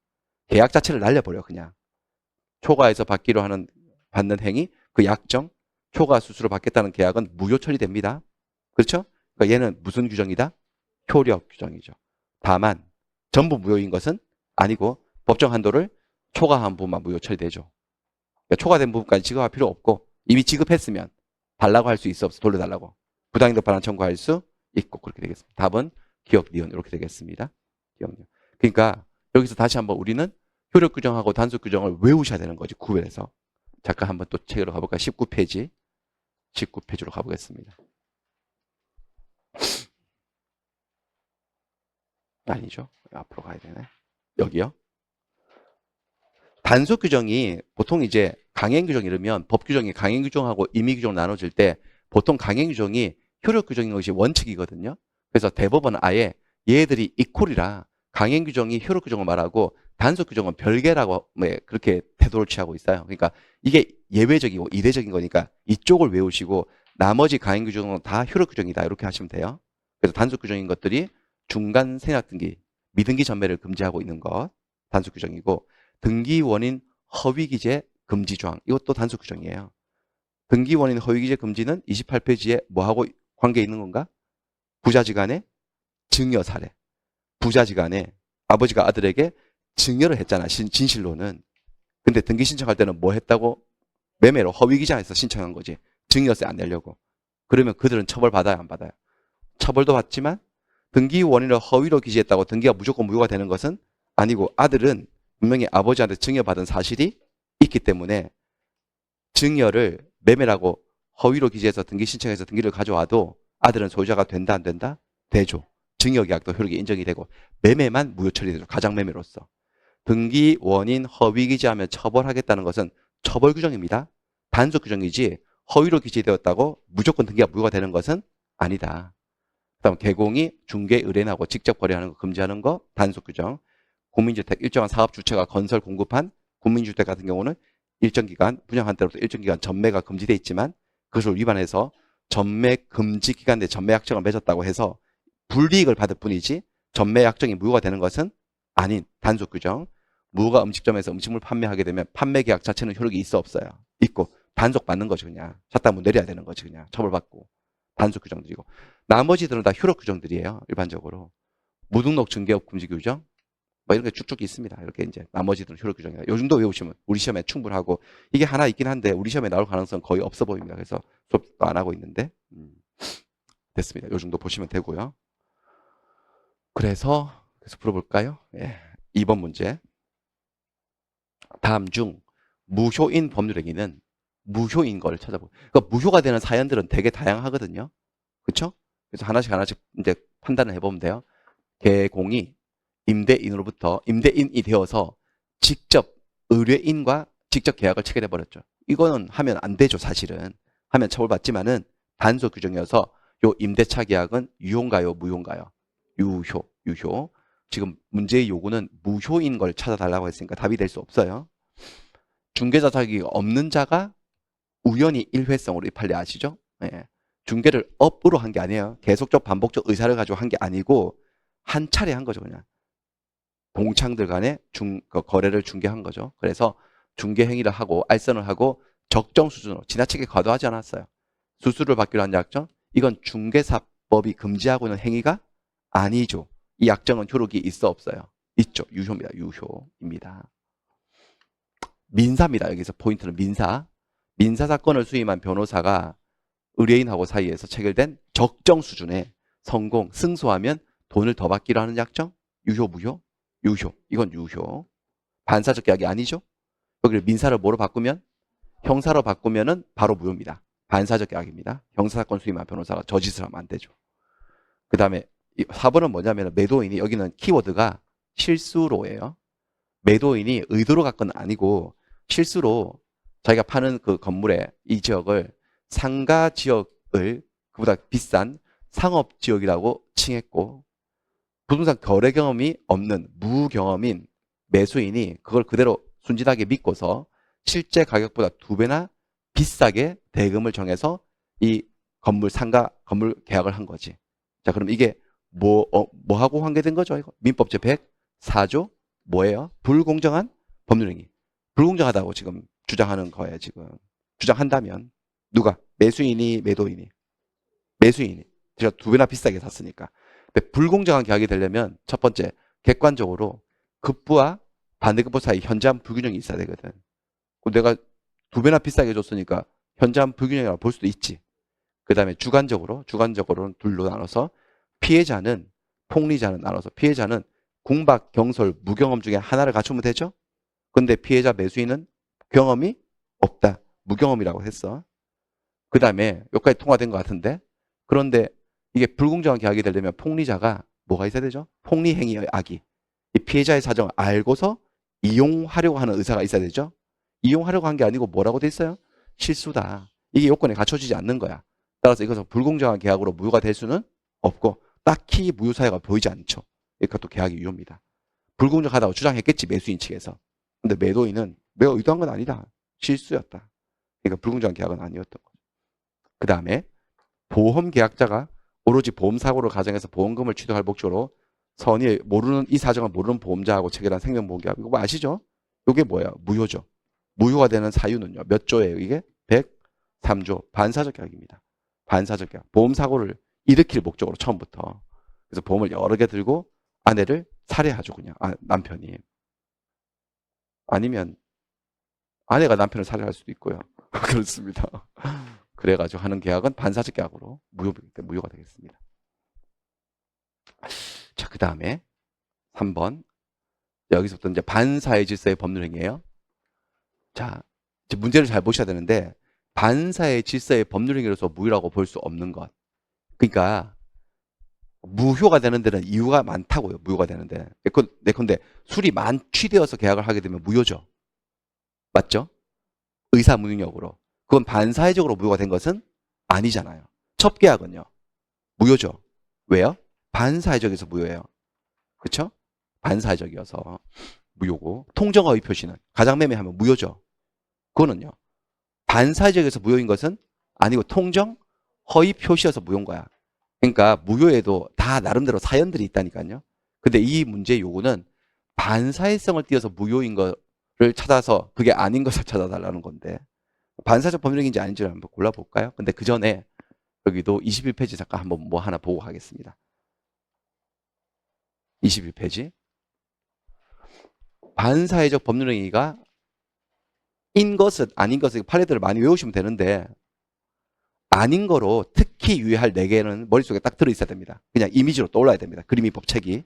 계약 자체를 날려버려 그냥. 초과해서 받기로 하는 받는 행위, 그 약정, 초과 수수료 받겠다는 계약은 무효 처리됩니다. 그렇죠? 그러니까 얘는 무슨 규정이다? 효력 규정이죠. 다만 전부 무효인 것은 아니고 법정 한도를 초과한 부분만 무효 처리되죠. 그러니까 초과된 부분까지 지급할 필요 없고 이미 지급했으면 달라고 할 수 있어 없어 돌려달라고. 부당이득 반환 청구할 수 있고 그렇게 되겠습니다. 답은 기억, 니은 이렇게 되겠습니다. 기억, 니은. 그러니까 여기서 다시 한번 우리는 효력 규정하고 단속 규정을 외우셔야 되는 거지 구별해서. 잠깐 한번 또 책으로 가볼까요? 19페이지. 19페이지로 가보겠습니다. 아니죠. 앞으로 가야 되네. 여기요. 단속 규정이 보통 이제 강행 규정 이러면 법 규정이 강행 규정하고 임의 규정 나눠질 때 보통 강행 규정이 효력 규정인 것이 원칙이거든요. 그래서 대법원은 아예 얘들이 이퀄이라 강행 규정이 효력 규정을 말하고 단속 규정은 별개라고 그렇게 태도를 취하고 있어요. 그러니까 이게 예외적이고 이례적인 거니까 이쪽을 외우시고 나머지 강행 규정은 다 효력 규정이다 이렇게 하시면 돼요. 그래서 단속 규정인 것들이 중간 생략 등기, 미등기 전매를 금지하고 있는 것 단속 규정이고 등기 원인 허위 기재 금지 조항 이것도 단속 규정이에요. 등기 원인 허위 기재 금지는 28페이지에 뭐하고 관계 있는 건가? 부자지간의 증여 사례. 부자지간에 아버지가 아들에게 증여를 했잖아. 진실로는. 근데 등기 신청할 때는 뭐 했다고? 매매로 허위 기장해서 신청한 거지. 증여세 안 내려고. 그러면 그들은 처벌받아요, 안 받아요? 처벌도 받지만 등기 원인을 허위로 기재했다고 등기가 무조건 무효가 되는 것은 아니고, 아들은 분명히 아버지한테 증여받은 사실이 있기 때문에 증여를 매매라고 허위로 기재해서 등기 신청해서 등기를 가져와도 아들은 소유자가 된다, 안 된다? 되죠. 증여계약도 효력이 인정이 되고 매매만 무효 처리되죠. 가장매매로서. 등기 원인 허위 기재하면 처벌하겠다는 것은 처벌 규정입니다. 단속 규정이지 허위로 기재되었다고 무조건 등기가 무효가 되는 것은 아니다. 그다음 개공이 중개 의뢰인하고 직접 거래하는 거 금지하는 거 단속 규정. 국민주택 일정한 사업 주체가 건설 공급한 국민주택 같은 경우는 일정 기간 분양한 때로부터 일정 기간 전매가 금지돼 있지만 그것을 위반해서 전매 금지 기간 내 전매 약정을 맺었다고 해서 불이익을 받을 뿐이지 전매 약정이 무효가 되는 것은 아닌 단속 규정. 무가 음식점에서 음식물 판매하게 되면 판매 계약 자체는 효력이 있어 없어요? 있고 단속 받는 거죠. 그냥 샷다문 내려야 되는 거지. 그냥 처벌받고. 단속 규정들이고 나머지들은 다 효력 규정들이에요. 일반적으로 무등록 증개업 금지 규정 뭐 이런 게 쭉쭉 있습니다. 이렇게 이제 나머지들은 효력 규정이에요. 요 정도 외우시면 우리 시험에 충분하고 이게 하나 있긴 한데 우리 시험에 나올 가능성 거의 없어 보입니다. 그래서 수업도 안 하고 있는데 됐습니다. 요 정도 보시면 되고요. 그래서 풀어볼까요? 예. 2번 문제. 다음 중 무효인 법률행위는 무효인 걸 찾아보고. 그러니까 무효가 되는 사연들은 되게 다양하거든요. 그렇죠? 그래서 하나씩 이제 판단을 해보면 돼요. 개공이 임대인으로부터 임대인이 되어서 직접 의뢰인과 직접 계약을 체결해 버렸죠. 이거는 하면 안 되죠. 사실은 하면 처벌받지만은 단속 규정이어서 요 임대차 계약은 유효인가요, 무효인가요? 유효. 지금 문제의 요구는 무효인 걸 찾아달라고 했으니까 답이 될 수 없어요. 중개자 자격이 없는 자가 우연히 일회성으로 이 판례 아시죠? 예. 중개를 업으로 한 게 아니에요. 계속적 반복적 의사를 가지고 한 게 아니고 한 차례 한 거죠. 그냥 동창들 간에 거래를 중개한 거죠. 그래서 중개 행위를 하고 알선을 하고 적정 수준으로 지나치게 과도하지 않았어요. 수수료를 받기로 한 약정, 이건 중개사법이 금지하고 있는 행위가 아니죠. 이 약정은 효력이 있어 없어요? 있죠. 유효입니다. 유효입니다. 민사입니다. 여기서 포인트는 민사. 민사 사건을 수임한 변호사가 의뢰인하고 사이에서 체결된 적정 수준의 성공, 승소하면 돈을 더 받기로 하는 약정? 유효, 무효? 유효. 이건 유효. 반사적 계약이 아니죠? 여기를 민사를 뭐로 바꾸면? 형사로 바꾸면은 바로 무효입니다. 반사적 계약입니다. 형사사건 수임한 변호사가 저 짓을 하면 안 되죠. 그 다음에 4번은 뭐냐면 매도인이 여기는 키워드가 실수로예요. 매도인이 의도로 갖건 아니고 실수로 자기가 파는 그 건물의 이 지역을 상가 지역을 그보다 비싼 상업 지역이라고 칭했고 부동산 거래 경험이 없는 무경험인 매수인이 그걸 그대로 순진하게 믿고서 실제 가격보다 2배나 비싸게 대금을 정해서 이 상가 건물 계약을 한 거지. 자, 그럼 이게 뭐하고 관계된 거죠? 이거? 민법 제104조 뭐예요? 불공정한 법률행위. 불공정하다고 지금 주장하는 거예요, 지금. 주장한다면 누가? 매수인이, 매도인이? 매수인이. 제가 2배나 비싸게 샀으니까. 근데 불공정한 계약이 되려면 첫 번째, 객관적으로 급부와 반대급부 사이 현저한 불균형이 있어야 되거든. 내가 2배나 비싸게 줬으니까 현저한 불균형이라고 볼 수도 있지. 그 다음에 주관적으로는 둘로 나눠서 피해자는, 폭리자는 나눠서 피해자는 궁박, 경솔, 무경험 중에 하나를 갖추면 되죠? 근데 피해자 매수인은 경험이 없다. 무경험이라고 했어. 그 다음에 여기까지 통과된 것 같은데 그런데 이게 불공정한 계약이 되려면 폭리자가 뭐가 있어야 되죠? 폭리 행위의 악이. 이 피해자의 사정을 알고서 이용하려고 하는 의사가 있어야 되죠? 이용하려고 한 게 아니고 뭐라고 돼 있어요? 실수다. 이게 요건에 갖춰지지 않는 거야. 따라서 이것은 불공정한 계약으로 무효가 될 수는 없고 딱히 무효 사유가 보이지 않죠. 그러니까 또 계약이 유효입니다. 불공정하다고 주장했겠지 매수인 측에서. 근데 매도인은 내가 의도한 건 아니다. 실수였다. 그러니까 불공정한 계약은 아니었던 거죠. 그 다음에 보험 계약자가 오로지 보험 사고를 가정해서 보험금을 취득할 목적으로 선의 모르는 이 사정을 모르는 보험자하고 체결한 생명보험 계약. 이거 뭐 아시죠? 이게 뭐예요? 무효죠. 무효가 되는 사유는요. 몇 조예요? 이게 103조 반사적 계약입니다. 반사적 계약. 보험 사고를 일으킬 목적으로 처음부터. 그래서 보험을 여러 개 들고 아내를 살해하죠. 그냥 남편이. 아니면 아내가 남편을 살해할 수도 있고요. 그렇습니다. 그래가지고 하는 계약은 반사적 계약으로 무효가 되겠습니다. 자, 그 다음에 3번. 여기서부터 이제 반사회 질서의 법률행위예요. 자, 이제 문제를 잘 보셔야 되는데 반사회 질서의 법률행위로서 무효라고 볼 수 없는 것. 그러니까 무효가 되는 데는 이유가 많다고요. 무효가 되는 데는. 예컨대 술이 만취되어서 계약을 하게 되면 무효죠. 맞죠? 의사무능력으로. 그건 반사회적으로 무효가 된 것은 아니잖아요. 첫 계약은요. 무효죠. 왜요? 반사회적에서 무효예요. 그렇죠? 반사회적이어서 무효고 통정허위 표시는 가장매매하면 무효죠. 그거는요. 반사회적에서 무효인 것은 아니고 통정 허위 표시여서 무효인 거야. 그러니까 무효에도 다 나름대로 사연들이 있다니까요. 근데 이 문제의 요구는 반사회성을 띄어서 무효인 거를 찾아서 그게 아닌 것을 찾아달라는 건데 반사적 법률행위인지 아닌지를 한번 골라볼까요? 근데 그 전에 여기도 21페이지 잠깐 한번 뭐 하나 보고 가겠습니다. 21페이지. 반사회적 법률행위가 인 것은 아닌 것을 판례들을 많이 외우시면 되는데 아닌 거로 특히 유의할 4개는 머릿속에 딱 들어있어야 됩니다. 그냥 이미지로 떠올라야 됩니다. 그림이 법책이.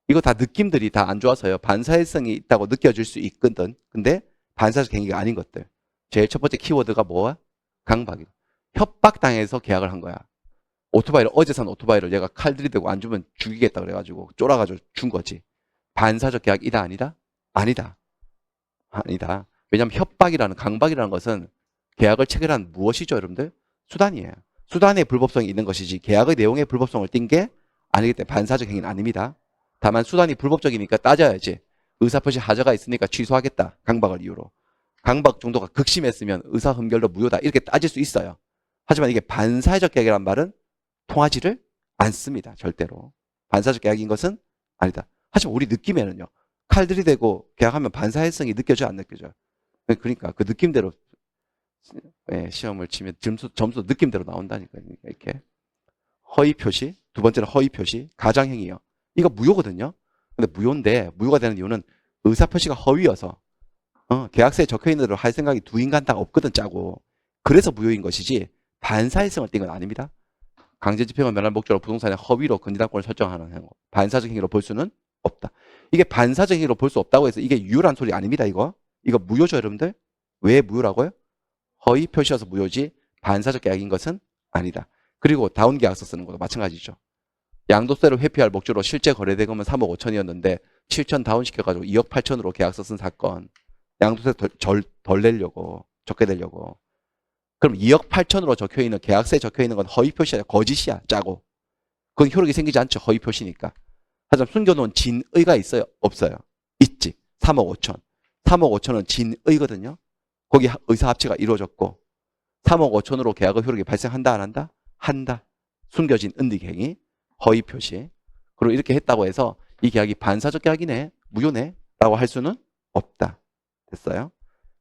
이거 다 느낌들이 다 안 좋아서요. 반사회성이 있다고 느껴질 수 있거든. 근데 반사적 행위가 아닌 것들. 제일 첫 번째 키워드가 뭐야? 강박이. 협박당해서 계약을 한 거야. 오토바이를 어제 산 오토바이를 얘가 칼 들이대고 안 주면 죽이겠다 그래가지고 쫄아가지고 준 거지. 반사적 계약이다 아니다? 아니다. 아니다. 왜냐하면 협박이라는 강박이라는 것은 계약을 체결한 무엇이죠, 여러분들? 수단이에요. 수단의 불법성이 있는 것이지 계약의 내용의 불법성을 띈 게 아니기 때문에 반사적 행위는 아닙니다. 다만 수단이 불법적이니까 따져야지. 의사표시 하자가 있으니까 취소하겠다. 강박을 이유로. 강박 정도가 극심했으면 의사흠결도 무효다. 이렇게 따질 수 있어요. 하지만 이게 반사회적 계약이란 말은 통하지를 않습니다. 절대로. 반사적 계약인 것은 아니다. 하지만 우리 느낌에는요. 칼 들이대고 계약하면 반사회성이 느껴져 안 느껴져요? 그러니까 그 느낌대로 시험을 치면 점수 느낌대로 나온다니까요. 이렇게. 허위 표시, 두 번째는 허위 표시, 가장행위요. 이거 무효거든요. 근데 무효인데 무효가 되는 이유는 의사표시가 허위여서 계약서에 적혀있는 대로 할 생각이 두 인간 다 없거든 짜고. 그래서 무효인 것이지 반사회성을 띈 건 아닙니다. 강제집행을 면할 목적으로 부동산의 허위로 건진당권을 설정하는 행위. 반사적 행위로 볼 수는 없다. 이게 반사적 행위로 볼 수 없다고 해서 이게 유효란 소리 아닙니다. 이거 무효죠 여러분들. 왜 무효라고요? 허위 표시여서 무효지 반사적 계약인 것은 아니다. 그리고 다운 계약서 쓰는 것도 마찬가지죠. 양도세를 회피할 목적으로 실제 거래 대금은 3억 5천이었는데 7천 다운시켜가지고 2억 8천으로 계약서 쓴 사건. 양도세 덜 내려고 적게 내려고. 그럼 2억 8천으로 적혀있는 계약서에 적혀있는 건 허위 표시야. 거짓이야. 짜고. 그건 효력이 생기지 않죠. 허위 표시니까. 하지만 숨겨놓은 진의가 있어요? 없어요? 있지. 3억 5천. 3억 5천은 진의거든요. 거기 의사합치가 이루어졌고 3억 5천으로 계약의 효력이 발생한다 안 한다? 한다. 숨겨진 은닉행위, 허위 표시. 그리고 이렇게 했다고 해서 이 계약이 반사적 계약이네, 무효네 라고 할 수는 없다. 됐어요?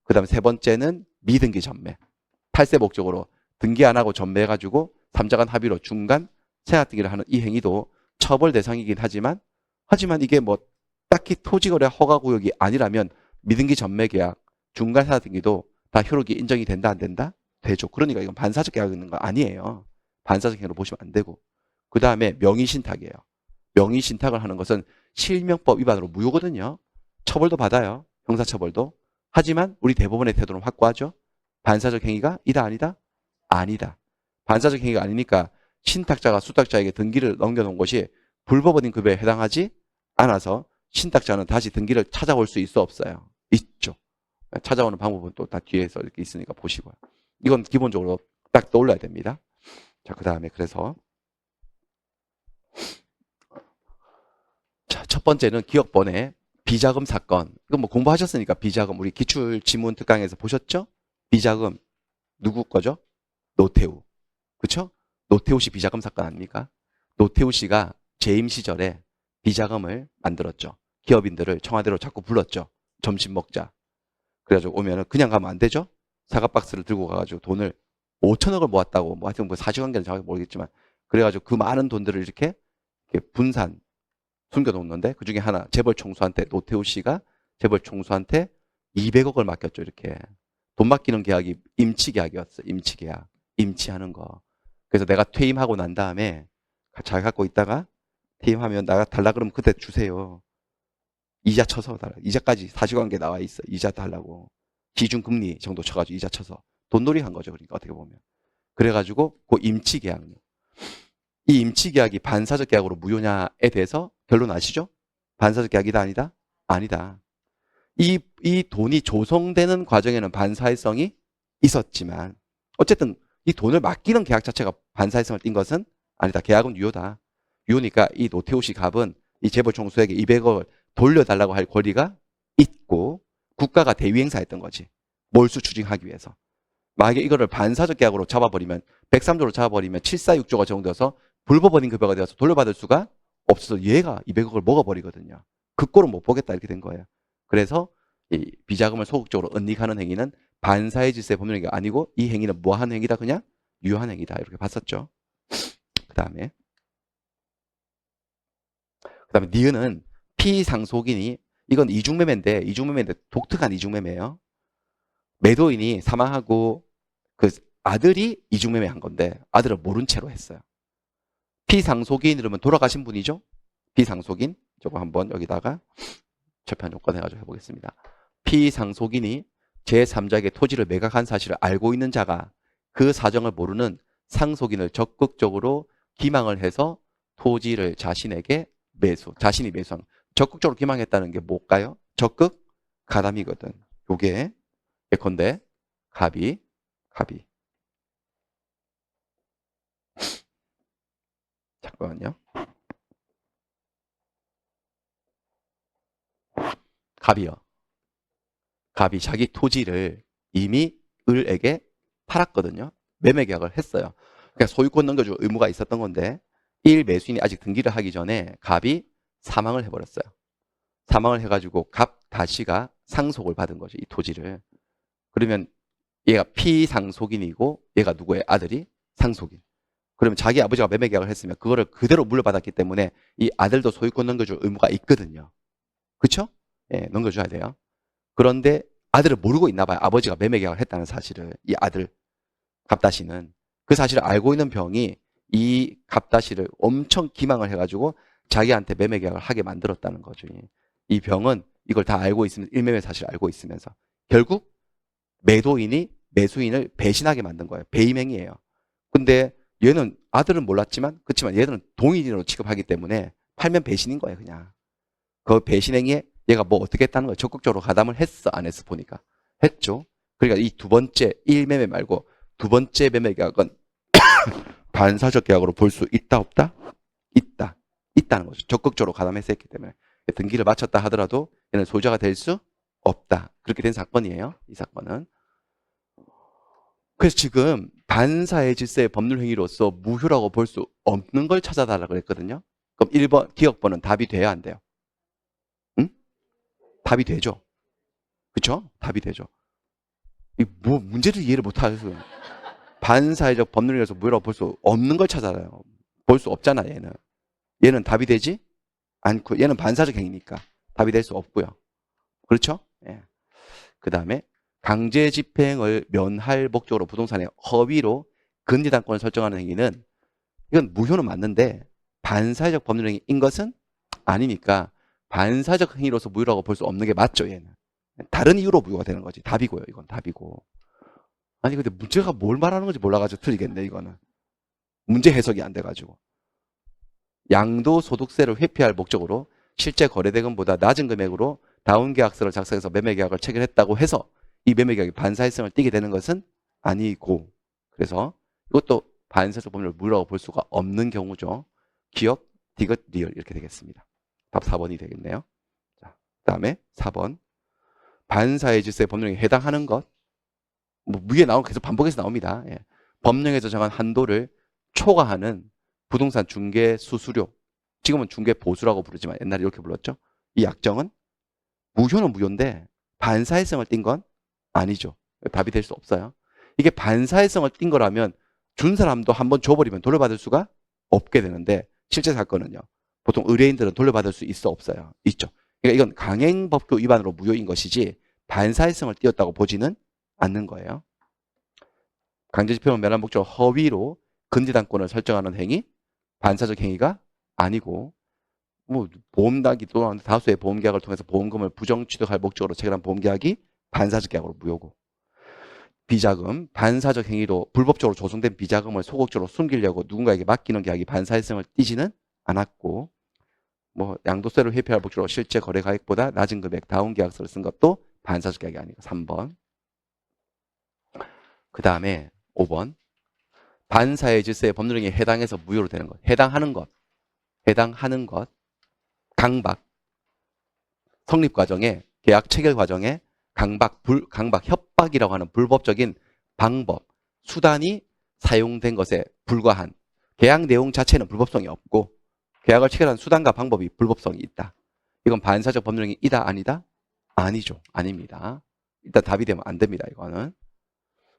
그 다음에 세 번째는 미등기 전매. 탈세 목적으로 등기 안 하고 전매해가지고 3자 간 합의로 중간 세납등기를 하는 이 행위도 처벌 대상이긴 하지만 이게 뭐 딱히 토지거래 허가구역이 아니라면 미등기 전매 계약, 중간 세납등기도 다 효력이 인정이 된다 안 된다? 되죠. 그러니까 이건 반사적 계약이 있는 거 아니에요. 반사적 행위로 보시면 안 되고. 그 다음에 명의신탁이에요. 명의신탁을 하는 것은 실명법 위반으로 무효거든요. 처벌도 받아요. 형사처벌도. 하지만 우리 대법원의 태도는 확고하죠. 반사적 행위가 이다 아니다? 아니다. 반사적 행위가 아니니까 신탁자가 수탁자에게 등기를 넘겨놓은 것이 불법어딘 급여에 해당하지 않아서 신탁자는 다시 등기를 찾아올 수 있어 없어요? 있죠. 찾아오는 방법은 또 다 뒤에서 이렇게 있으니까 보시고요. 이건 기본적으로 딱 떠올려야 됩니다. 자, 그 다음에 그래서 자, 첫 번째는 기업번의 비자금 사건. 이건 뭐 공부하셨으니까 비자금 우리 기출지문 특강에서 보셨죠? 비자금 누구 거죠? 노태우. 그렇죠? 노태우 씨 비자금 사건 아닙니까? 노태우 씨가 재임 시절에 비자금을 만들었죠. 기업인들을 청와대로 자꾸 불렀죠. 점심 먹자. 그래가지고 오면은 그냥 가면 안 되죠? 사과 박스를 들고 가가지고 돈을 5천억을 모았다고 뭐 하여튼 그 사실관계는 정확히 모르겠지만 그래가지고 그 많은 돈들을 이렇게 분산 숨겨놓는데 그 중에 하나 재벌 총수한테 노태우 씨가 재벌 총수한테 200억을 맡겼죠. 이렇게. 돈 맡기는 계약이 임치 계약이었어요. 임치 계약. 임치하는 거. 그래서 내가 퇴임하고 난 다음에 잘 갖고 있다가 퇴임하면 나가 달라 그러면 그때 주세요. 이자 쳐서 달라. 이자까지 사실관계 나와 있어. 이자 달라고. 기준금리 정도 쳐가지고 이자 쳐서. 돈놀이 한 거죠. 그러니까 어떻게 보면. 그래가지고 그 임치 계약료. 이 임치 계약이 반사적 계약으로 무효냐에 대해서 결론 아시죠? 반사적 계약이다 아니다? 아니다. 이 돈이 조성되는 과정에는 반사회성이 있었지만 어쨌든 이 돈을 맡기는 계약 자체가 반사회성을 띈 것은 아니다. 계약은 유효다. 유효니까 이 노태우 씨 갑은 이 재벌 총수에게 200억을 돌려달라고 할 권리가 있고 국가가 대위행사했던 거지. 몰수 추징하기 위해서. 만약에 이거를 반사적 계약으로 잡아버리면 103조로 잡아버리면 746조가 적용되어서 불법원인 급여가 되어서 돌려받을 수가 없어서 얘가 200억을 먹어버리거든요. 그 꼴은 못 보겠다 이렇게 된 거예요. 그래서 이 비자금을 소극적으로 은닉하는 행위는 반사회 질서의 법률행위가 아니고 이 행위는 뭐한 행위다? 그냥 유효한 행위다. 이렇게 봤었죠. 그 다음에 니은은 피상속인이 이건 이중매매인데 독특한 이중매매예요. 매도인이 사망하고 그 아들이 이중매매 한 건데 아들은 모른 채로 했어요. 피상속인 이러면 돌아가신 분이죠. 피상속인 저거 한번 여기다가 재판 요건 해가지고 해보겠습니다. 피상속인이 제3자에게 토지를 매각한 사실을 알고 있는 자가 그 사정을 모르는 상속인을 적극적으로 기망을 해서 토지를 자신에게 자신이 매수한 적극적으로 기망했다는 게 뭘까요? 적극 가담이거든. 요게 예컨대 갑이 잠깐만요. 갑이 자기 토지를 이미 을에게 팔았거든요. 매매 계약을 했어요. 그러니까 소유권 넘겨줄 의무가 있었던 건데 1 매수인이 아직 등기를 하기 전에 갑이 사망을 해버렸어요. 사망을 해가지고 갑 다시가 상속을 받은 거죠. 이 토지를. 그러면 얘가 피상속인이고 얘가 누구의 아들이 상속인. 그러면 자기 아버지가 매매 계약을 했으면 그거를 그대로 물려받았기 때문에 이 아들도 소유권 넘겨줄 의무가 있거든요. 그렇죠? 예, 넘겨줘야 돼요. 그런데 아들은 모르고 있나 봐요. 아버지가 매매 계약을 했다는 사실을. 이 아들 갑다시는 그 사실을 알고 있는 병이 이 갑다시를 엄청 기망을 해가지고 자기한테 매매 계약을 하게 만들었다는 거죠. 이 병은 이걸 다 알고 있으면 일매매 사실을 알고 있으면서 결국 매도인이 매수인을 배신하게 만든 거예요. 배임행위예요. 근데 얘는 아들은 몰랐지만 그렇지만 얘들은 동일인으로 취급하기 때문에 팔면 배신인 거예요. 그냥 그 배신행위에 얘가 뭐 어떻게 했다는 거예요. 적극적으로 가담을 했어 안 했어 보니까 했죠. 그러니까 이 두 번째 1매매 말고 두 번째 매매 계약은 반사적 계약으로 볼 수 있다 없다? 있다는 거죠. 적극적으로 가담해서 했기 때문에 등기를 마쳤다 하더라도 얘는 소유자가 될 수 없다. 그렇게 된 사건이에요. 이 사건은. 그래서 지금 반사의 질서의 법률 행위로서 무효라고 볼 수 없는 걸 찾아달라고 그랬거든요. 그럼 1번 기억번은 답이 돼야 안 돼요? 응? 답이 되죠. 그렇죠? 답이 되죠. 뭐 문제를 이해를 못해서 반사회적 법률에서 무효라고 볼 수 없는 걸 찾아요. 볼 수 없잖아 얘는. 얘는 답이 되지 않고 얘는 반사적 행위니까 답이 될 수 없고요. 그렇죠? 예. 그 다음에 강제 집행을 면할 목적으로 부동산의 허위로 근저당권을 설정하는 행위는 이건 무효는 맞는데 반사회적 법률 행위인 것은 아니니까 반사적 행위로서 무효라고 볼 수 없는 게 맞죠 얘는. 다른 이유로 무효가 되는 거지. 답이고요. 이건 답이고. 아니 근데 문제가 뭘 말하는 건지 몰라가지고 틀리겠네 이거는. 문제 해석이 안 돼가지고. 양도소득세를 회피할 목적으로 실제 거래대금보다 낮은 금액으로 다운계약서를 작성해서 매매계약을 체결했다고 해서 이 매매계약이 반사회성을 띠게 되는 것은 아니고 그래서 이것도 반사적 법률을 무효라고 볼 수가 없는 경우죠. 기억, 디귿, 리얼 이렇게 되겠습니다. 답 4번이 되겠네요. 자, 그다음에 4번 반사회 질서의 법령에 해당하는 것 뭐 위에 나온 계속 반복해서 나옵니다. 예. 법령에서 정한 한도를 초과하는 부동산 중개 수수료 지금은 중개 보수라고 부르지만 옛날에 이렇게 불렀죠. 이 약정은 무효는 무효인데 반사회성을 띈 건 아니죠. 답이 될 수 없어요. 이게 반사회성을 띈 거라면 준 사람도 한번 줘버리면 돌려받을 수가 없게 되는데 실제 사건은요. 보통 의뢰인들은 돌려받을 수 있어 없어요? 있죠. 그러니까 이건 강행법규 위반으로 무효인 것이지 반사회성을 띄었다고 보지는 않는 거예요. 강제집행은 면한 목적으로 허위로 근저당권을 설정하는 행위, 반사적 행위가 아니고 뭐 보험당기 또는 다수의 보험계약을 통해서 보험금을 부정 취득할 목적으로 체결한 보험계약이 반사적 계약으로 무효고 비자금, 반사적 행위로 불법적으로 조성된 비자금을 소극적으로 숨기려고 누군가에게 맡기는 계약이 반사회성을 띠지는 않았고 뭐 양도세를 회피할 목적으로 실제 거래 가액보다 낮은 금액 다운 계약서를 쓴 것도 반사적 계약이 아니고 3번. 그 다음에 5번. 반사회 질서의 법률행위에 해당해서 무효로 되는 것. 해당하는 것. 해당하는 것. 강박. 성립 과정에 계약 체결 과정에 강박, 협박이라고 하는 불법적인 방법, 수단이 사용된 것에 불과한 계약 내용 자체는 불법성이 없고 계약을 체결한 수단과 방법이 불법성이 있다. 이건 반사적 법률행위 이다 아니다? 아니죠. 아닙니다. 일단 답이 되면 안 됩니다. 이거는.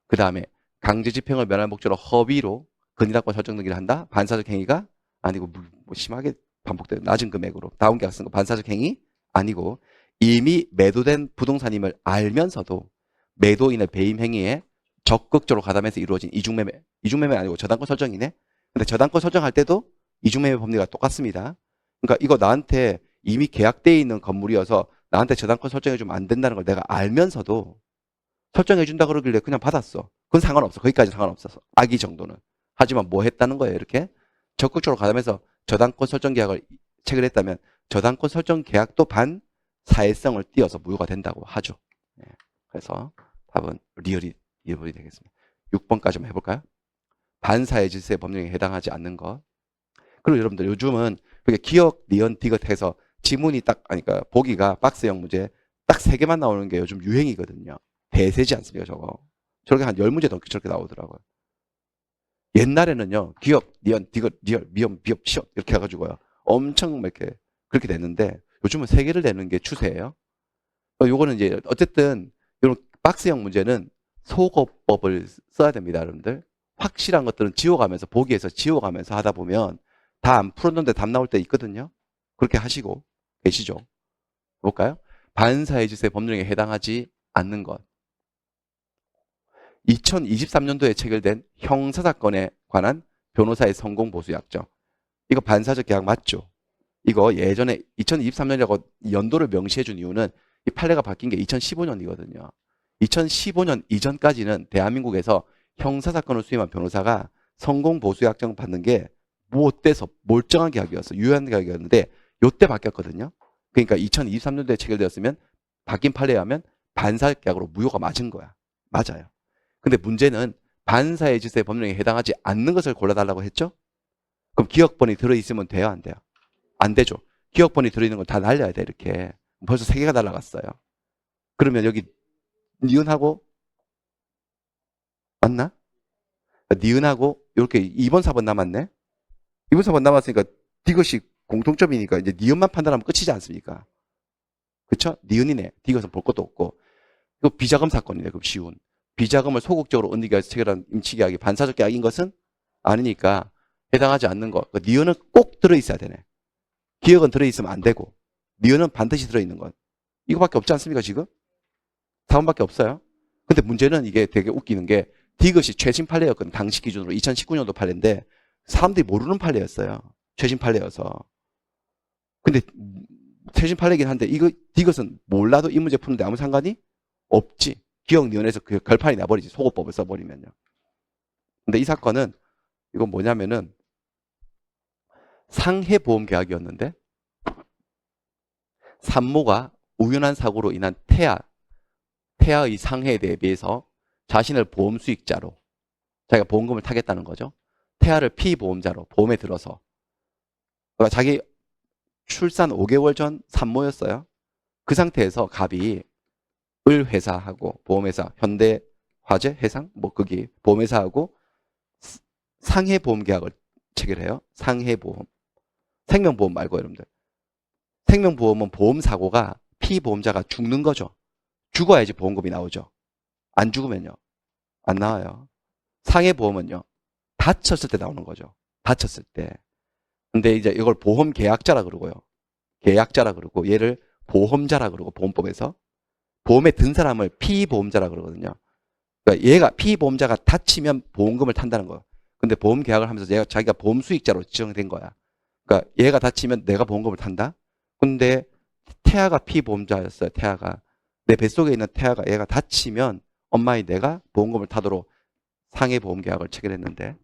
그 다음에 강제집행을 면할 목적으로 허위로 근저당권 설정 등기를 한다? 반사적 행위가 아니고 뭐 심하게 반복되는 낮은 금액으로 다운 계약 쓴 거 반사적 행위 아니고 이미 매도된 부동산임을 알면서도 매도인의 배임 행위에 적극적으로 가담해서 이루어진 이중매매. 이중매매 아니고 저당권 설정이네. 근데 저당권 설정할 때도 이중매매 법리가 똑같습니다. 그러니까 이거 나한테 이미 계약되어 있는 건물이어서 나한테 저당권 설정해주면 안 된다는 걸 내가 알면서도 설정해준다 그러길래 그냥 받았어. 그건 상관없어. 거기까지 상관없어서. 악의 정도는. 하지만 뭐 했다는 거예요. 이렇게 적극적으로 가담해서 저당권 설정 계약을 체결했다면 저당권 설정 계약도 반사회성을 띄어서 무효가 된다고 하죠. 네. 그래서 답은 리얼이 되겠습니다. 6번까지만 해볼까요? 반사회 질서의 법령에 해당하지 않는 것. 그리고 여러분들 요즘은 그게 기억, 니은, 디귿 해서 지문이 딱, 그러니까 보기가 박스형 문제 딱 3개만 나오는 게 요즘 유행이거든요. 대세지 않습니까, 저거? 저렇게 한 10문제 넘게 저렇게 나오더라고요. 옛날에는요, 기억, 니은, 디귿, 리얼, 미음, 비읍, 시옷 이렇게 해가지고요. 엄청 이렇게 그렇게 됐는데 요즘은 3개를 내는 게 추세예요. 요거는 이제 어쨌든 이런 박스형 문제는 소거법을 써야 됩니다, 여러분들. 확실한 것들은 지워가면서 보기에서 지워가면서 하다 보면 다 안 풀었는데 답 나올 때 있거든요. 그렇게 하시고 계시죠. 볼까요? 반사회 질서의 법령에 해당하지 않는 것. 2023년도에 체결된 형사사건에 관한 변호사의 성공보수약정. 이거 반사적 계약 맞죠? 이거 예전에 2023년이라고 연도를 명시해 준 이유는 이 판례가 바뀐 게 2015년이거든요. 2015년 이전까지는 대한민국에서 형사사건을 수임한 변호사가 성공보수약정 받는 게 못돼서 멀쩡한 계약이었어. 유효한 계약이었는데 요때 바뀌었거든요. 그러니까 2023년도에 체결되었으면 바뀐 판례에 하면 반사적 계약으로 무효가 맞은 거야. 맞아요. 근데 문제는 반사의 질서의 법령에 해당하지 않는 것을 골라달라고 했죠? 그럼 기억번이 들어있으면 돼요? 안 돼요? 안 되죠. 기억번이 들어있는 걸 다 날려야 돼, 이렇게. 벌써 3개가 날라갔어요. 그러면 여기 니은하고 맞나? 니은하고 이렇게 2번, 4번 남았네? 2번, 4번 남았으니까 디귿이 공통점이니까 이제 니은만 판단하면 끝이지 않습니까? 그쵸? 니은이네. 디귿은 볼 것도 없고. 이거 비자금 사건이네, 그럼 쉬운. 비자금을 소극적으로 은닉 위해서 체결한 임치계약이 반사적 계약인 것은 아니니까 해당하지 않는 거. 그러니까 니은은 꼭 들어있어야 되네. 기억은 들어있으면 안 되고 니은은 반드시 들어있는 것. 이거밖에 없지 않습니까 지금? 4번밖에 없어요. 근데 문제는 이게 되게 웃기는 게 디귿이 최신 판례였거든. 당시 기준으로 2019년도 판례인데 사람들이 모르는 판례였어요. 최신 판례여서. 근데 최신 판례긴 한데 이거 디귿은 몰라도 이 문제 푸는데 아무 상관이 없지. 기억 니은에서 그 결판이 나버리지. 소거법을 써버리면요. 근데 이 사건은 이건 뭐냐면은 상해보험 계약이었는데 산모가 우연한 사고로 인한 태아의 상해에 대비해서 자신을 보험 수익자로 자기가 보험금을 타겠다는 거죠. 태아를 피보험자로 보험에 들어서 그러니까 자기 출산 5개월 전 산모였어요. 그 상태에서 갑이 을회사하고 보험회사 현대화재 해상 뭐 거기 보험회사하고 상해보험 계약을 체결해요. 상해보험 생명보험 말고 여러분들 생명보험은 보험사고가 피보험자가 죽는 거죠. 죽어야지 보험금이 나오죠. 안 죽으면요. 안 나와요. 상해보험은요. 다쳤을 때 나오는 거죠. 다쳤을 때. 근데 이제 이걸 보험계약자라 그러고요. 계약자라 그러고 얘를 보험자라 그러고 보험법에서 보험에 든 사람을 피보험자라 그러거든요. 그러니까 얘가 피보험자가 다치면 보험금을 탄다는 거예요. 근데 보험 계약을 하면서 얘가 자기가 보험 수익자로 지정된 거야. 그러니까 얘가 다치면 내가 보험금을 탄다. 근데 태아가 피보험자였어요. 태아가 내 뱃속에 있는 태아가 얘가 다치면 엄마의 내가 보험금을 타도록 상해 보험 계약을 체결했는데,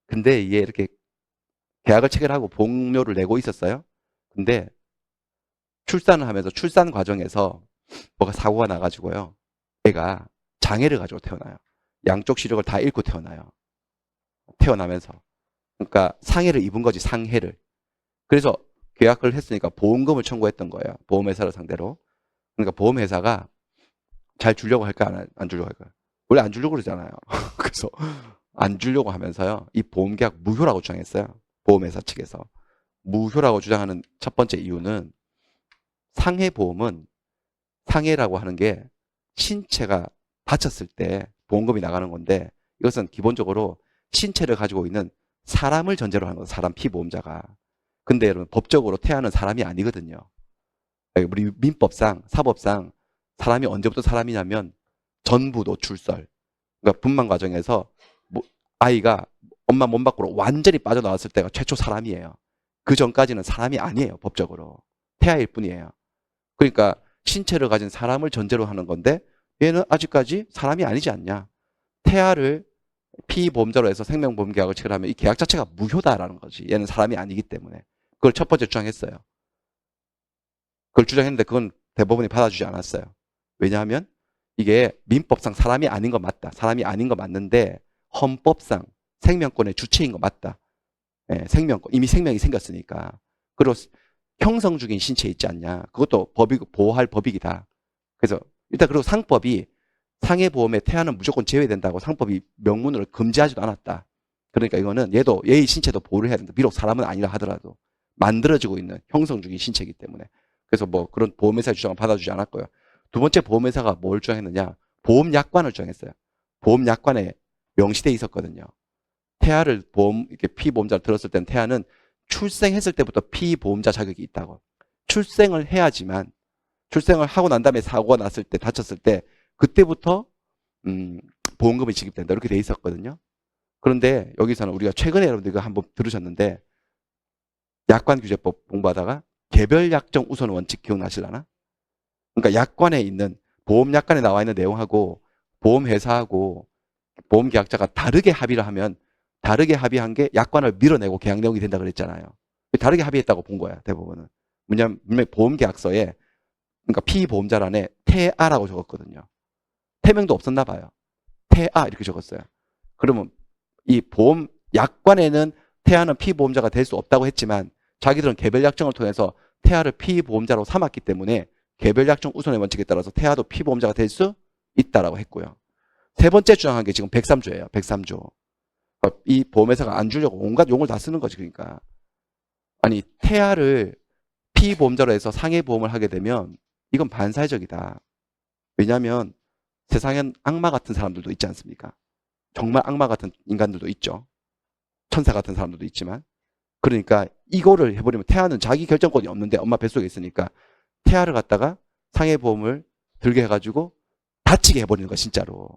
근데 이게 이렇게 계약을 체결하고 보험료를 내고 있었어요. 근데 출산을 하면서 출산 과정에서 뭐가 사고가 나가지고요. 얘가 장애를 가지고 태어나요. 양쪽 시력을 다 잃고 태어나요. 태어나면서. 그러니까 상해를 입은 거지, 상해를. 그래서 계약을 했으니까 보험금을 청구했던 거예요. 보험회사를 상대로. 그러니까 보험회사가 잘 주려고 할까, 안 주려고 할까? 원래 안 주려고 그러잖아요. 그래서 안 주려고 하면서요. 이 보험계약 무효라고 주장했어요. 보험회사 측에서. 무효라고 주장하는 첫 번째 이유는 상해보험은 상해라고 하는 게 신체가 다쳤을 때 보험금이 나가는 건데, 이것은 기본적으로 신체를 가지고 있는 사람을 전제로 하는 거예요. 사람 피보험자가. 근데 여러분 법적으로 태아는 사람이 아니거든요. 우리 민법상 사법상 사람이 언제부터 사람이냐면 전부 노출설. 그러니까 분만 과정에서 뭐 아이가 엄마 몸 밖으로 완전히 빠져나왔을 때가 최초 사람이에요. 그 전까지는 사람이 아니에요. 법적으로. 태아일 뿐이에요. 그러니까 신체를 가진 사람을 전제로 하는 건데 얘는 아직까지 사람이 아니지 않냐. 태아를 피보험자로 해서 생명보험 계약을 체결하면 이 계약 자체가 무효다라는 거지. 얘는 사람이 아니기 때문에. 그걸 첫 번째 주장했어요. 그걸 주장했는데 그건 대법원이 받아주지 않았어요. 왜냐하면 이게 민법상 사람이 아닌 거 맞다. 사람이 아닌 거 맞는데 헌법상 생명권의 주체인 거 맞다. 예, 생명권. 이미 생명이 생겼으니까. 그리고 형성 중인 신체 있지 않냐. 그것도 법이 보호할 법이기다. 그래서 일단 그리고 상법이 상해보험에 태아는 무조건 제외된다고 상법이 명문으로 금지하지도 않았다. 그러니까 이거는 얘도 얘의 신체도 보호를 해야 된다. 비록 사람은 아니라 하더라도 만들어지고 있는 형성 중인 신체이기 때문에. 그래서 뭐 그런 보험회사의 주장을 받아주지 않았고요. 두 번째 보험회사가 뭘 주장했느냐. 보험약관을 주장했어요. 보험약관에 명시돼 있었거든요. 태아를 보험, 이렇게 피보험자를 들었을 때는 태아는 출생했을 때부터 피보험자 자격이 있다고. 출생을 해야지만, 출생을 하고 난 다음에 사고가 났을 때, 다쳤을 때, 그때부터, 보험금이 지급된다. 이렇게 돼 있었거든요. 그런데 여기서는 우리가 최근에 여러분들 이거 한번 들으셨는데, 약관규제법 공부하다가 개별 약정 우선 원칙 기억나시려나? 그러니까 약관에 있는, 보험약관에 나와 있는 내용하고, 보험회사하고, 보험계약자가 다르게 합의를 하면 다르게 합의한 게 약관을 밀어내고 계약 내용이 된다 그랬잖아요. 다르게 합의했다고 본 거야, 대법원은. 왜냐하면 보험계약서에 그러니까 피보험자란에 태아라고 적었거든요. 태명도 없었나 봐요. 태아 이렇게 적었어요. 그러면 이 보험 약관에는 태아는 피보험자가 될 수 없다고 했지만 자기들은 개별약정을 통해서 태아를 피보험자로 삼았기 때문에 개별약정 우선의 원칙에 따라서 태아도 피보험자가 될 수 있다라고 했고요. 세 번째 주장한 게 지금 103조예요. 103조. 이 보험회사가 안 주려고 온갖 용을 다 쓰는 거지. 그러니까 아니 태아를 피보험자로 해서 상해보험을 하게 되면 이건 반사회적이다. 왜냐하면 세상엔 악마 같은 사람들도 있지 않습니까? 정말 악마 같은 인간들도 있죠. 천사 같은 사람들도 있지만 그러니까 이거를 해버리면 태아는 자기 결정권이 없는데 엄마 뱃속에 있으니까 태아를 갖다가 상해보험을 들게 해가지고 다치게 해버리는 거야 진짜로.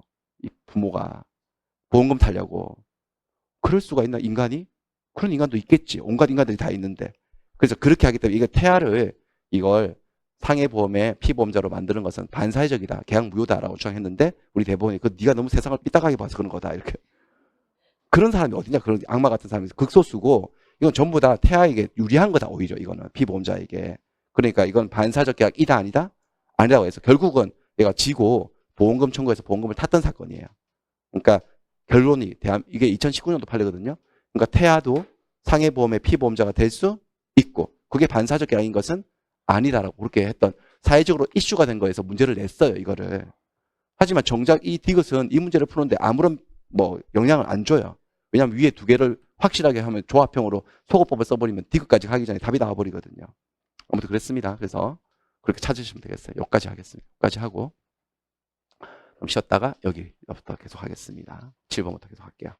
이 부모가 보험금 타려고. 그럴 수가 있나 인간이? 그런 인간도 있겠지. 온갖 인간들이 다 있는데. 그래서 그렇게 하기 때문에 이거 태아를 이걸 상해보험의 피보험자로 만드는 것은 반사회적이다. 계약 무효다라고 주장했는데 우리 대법원이 그 네가 너무 세상을 삐딱하게 봐서 그런 거다 이렇게. 그런 사람이 어디냐. 그런 악마 같은 사람이 극소수고 이건 전부 다 태아에게 유리한 거다 오히려 이거는 피보험자에게. 그러니까 이건 반사적 계약이다 아니다? 아니라고 해서 결국은 얘가 지고 보험금 청구해서 보험금을 탔던 사건이에요. 그러니까 결론이 이게 2019년도 판례거든요. 그러니까 태아도 상해보험의 피보험자가 될 수 있고 그게 반사적 계약인 것은 아니다라고 그렇게 했던 사회적으로 이슈가 된 거에서 문제를 냈어요. 이거를. 하지만 정작 이 디귿은 이 문제를 푸는데 아무런 뭐 영향을 안 줘요. 왜냐하면 위에 두 개를 확실하게 하면 조합형으로 소거법을 써버리면 디귿까지 가기 전에 답이 나와버리거든요. 아무튼 그랬습니다. 그래서 그렇게 찾으시면 되겠어요. 여기까지 하겠습니다. 여기까지 하고 좀 쉬었다가 여기부터 계속 하겠습니다. 7번부터 계속 할게요.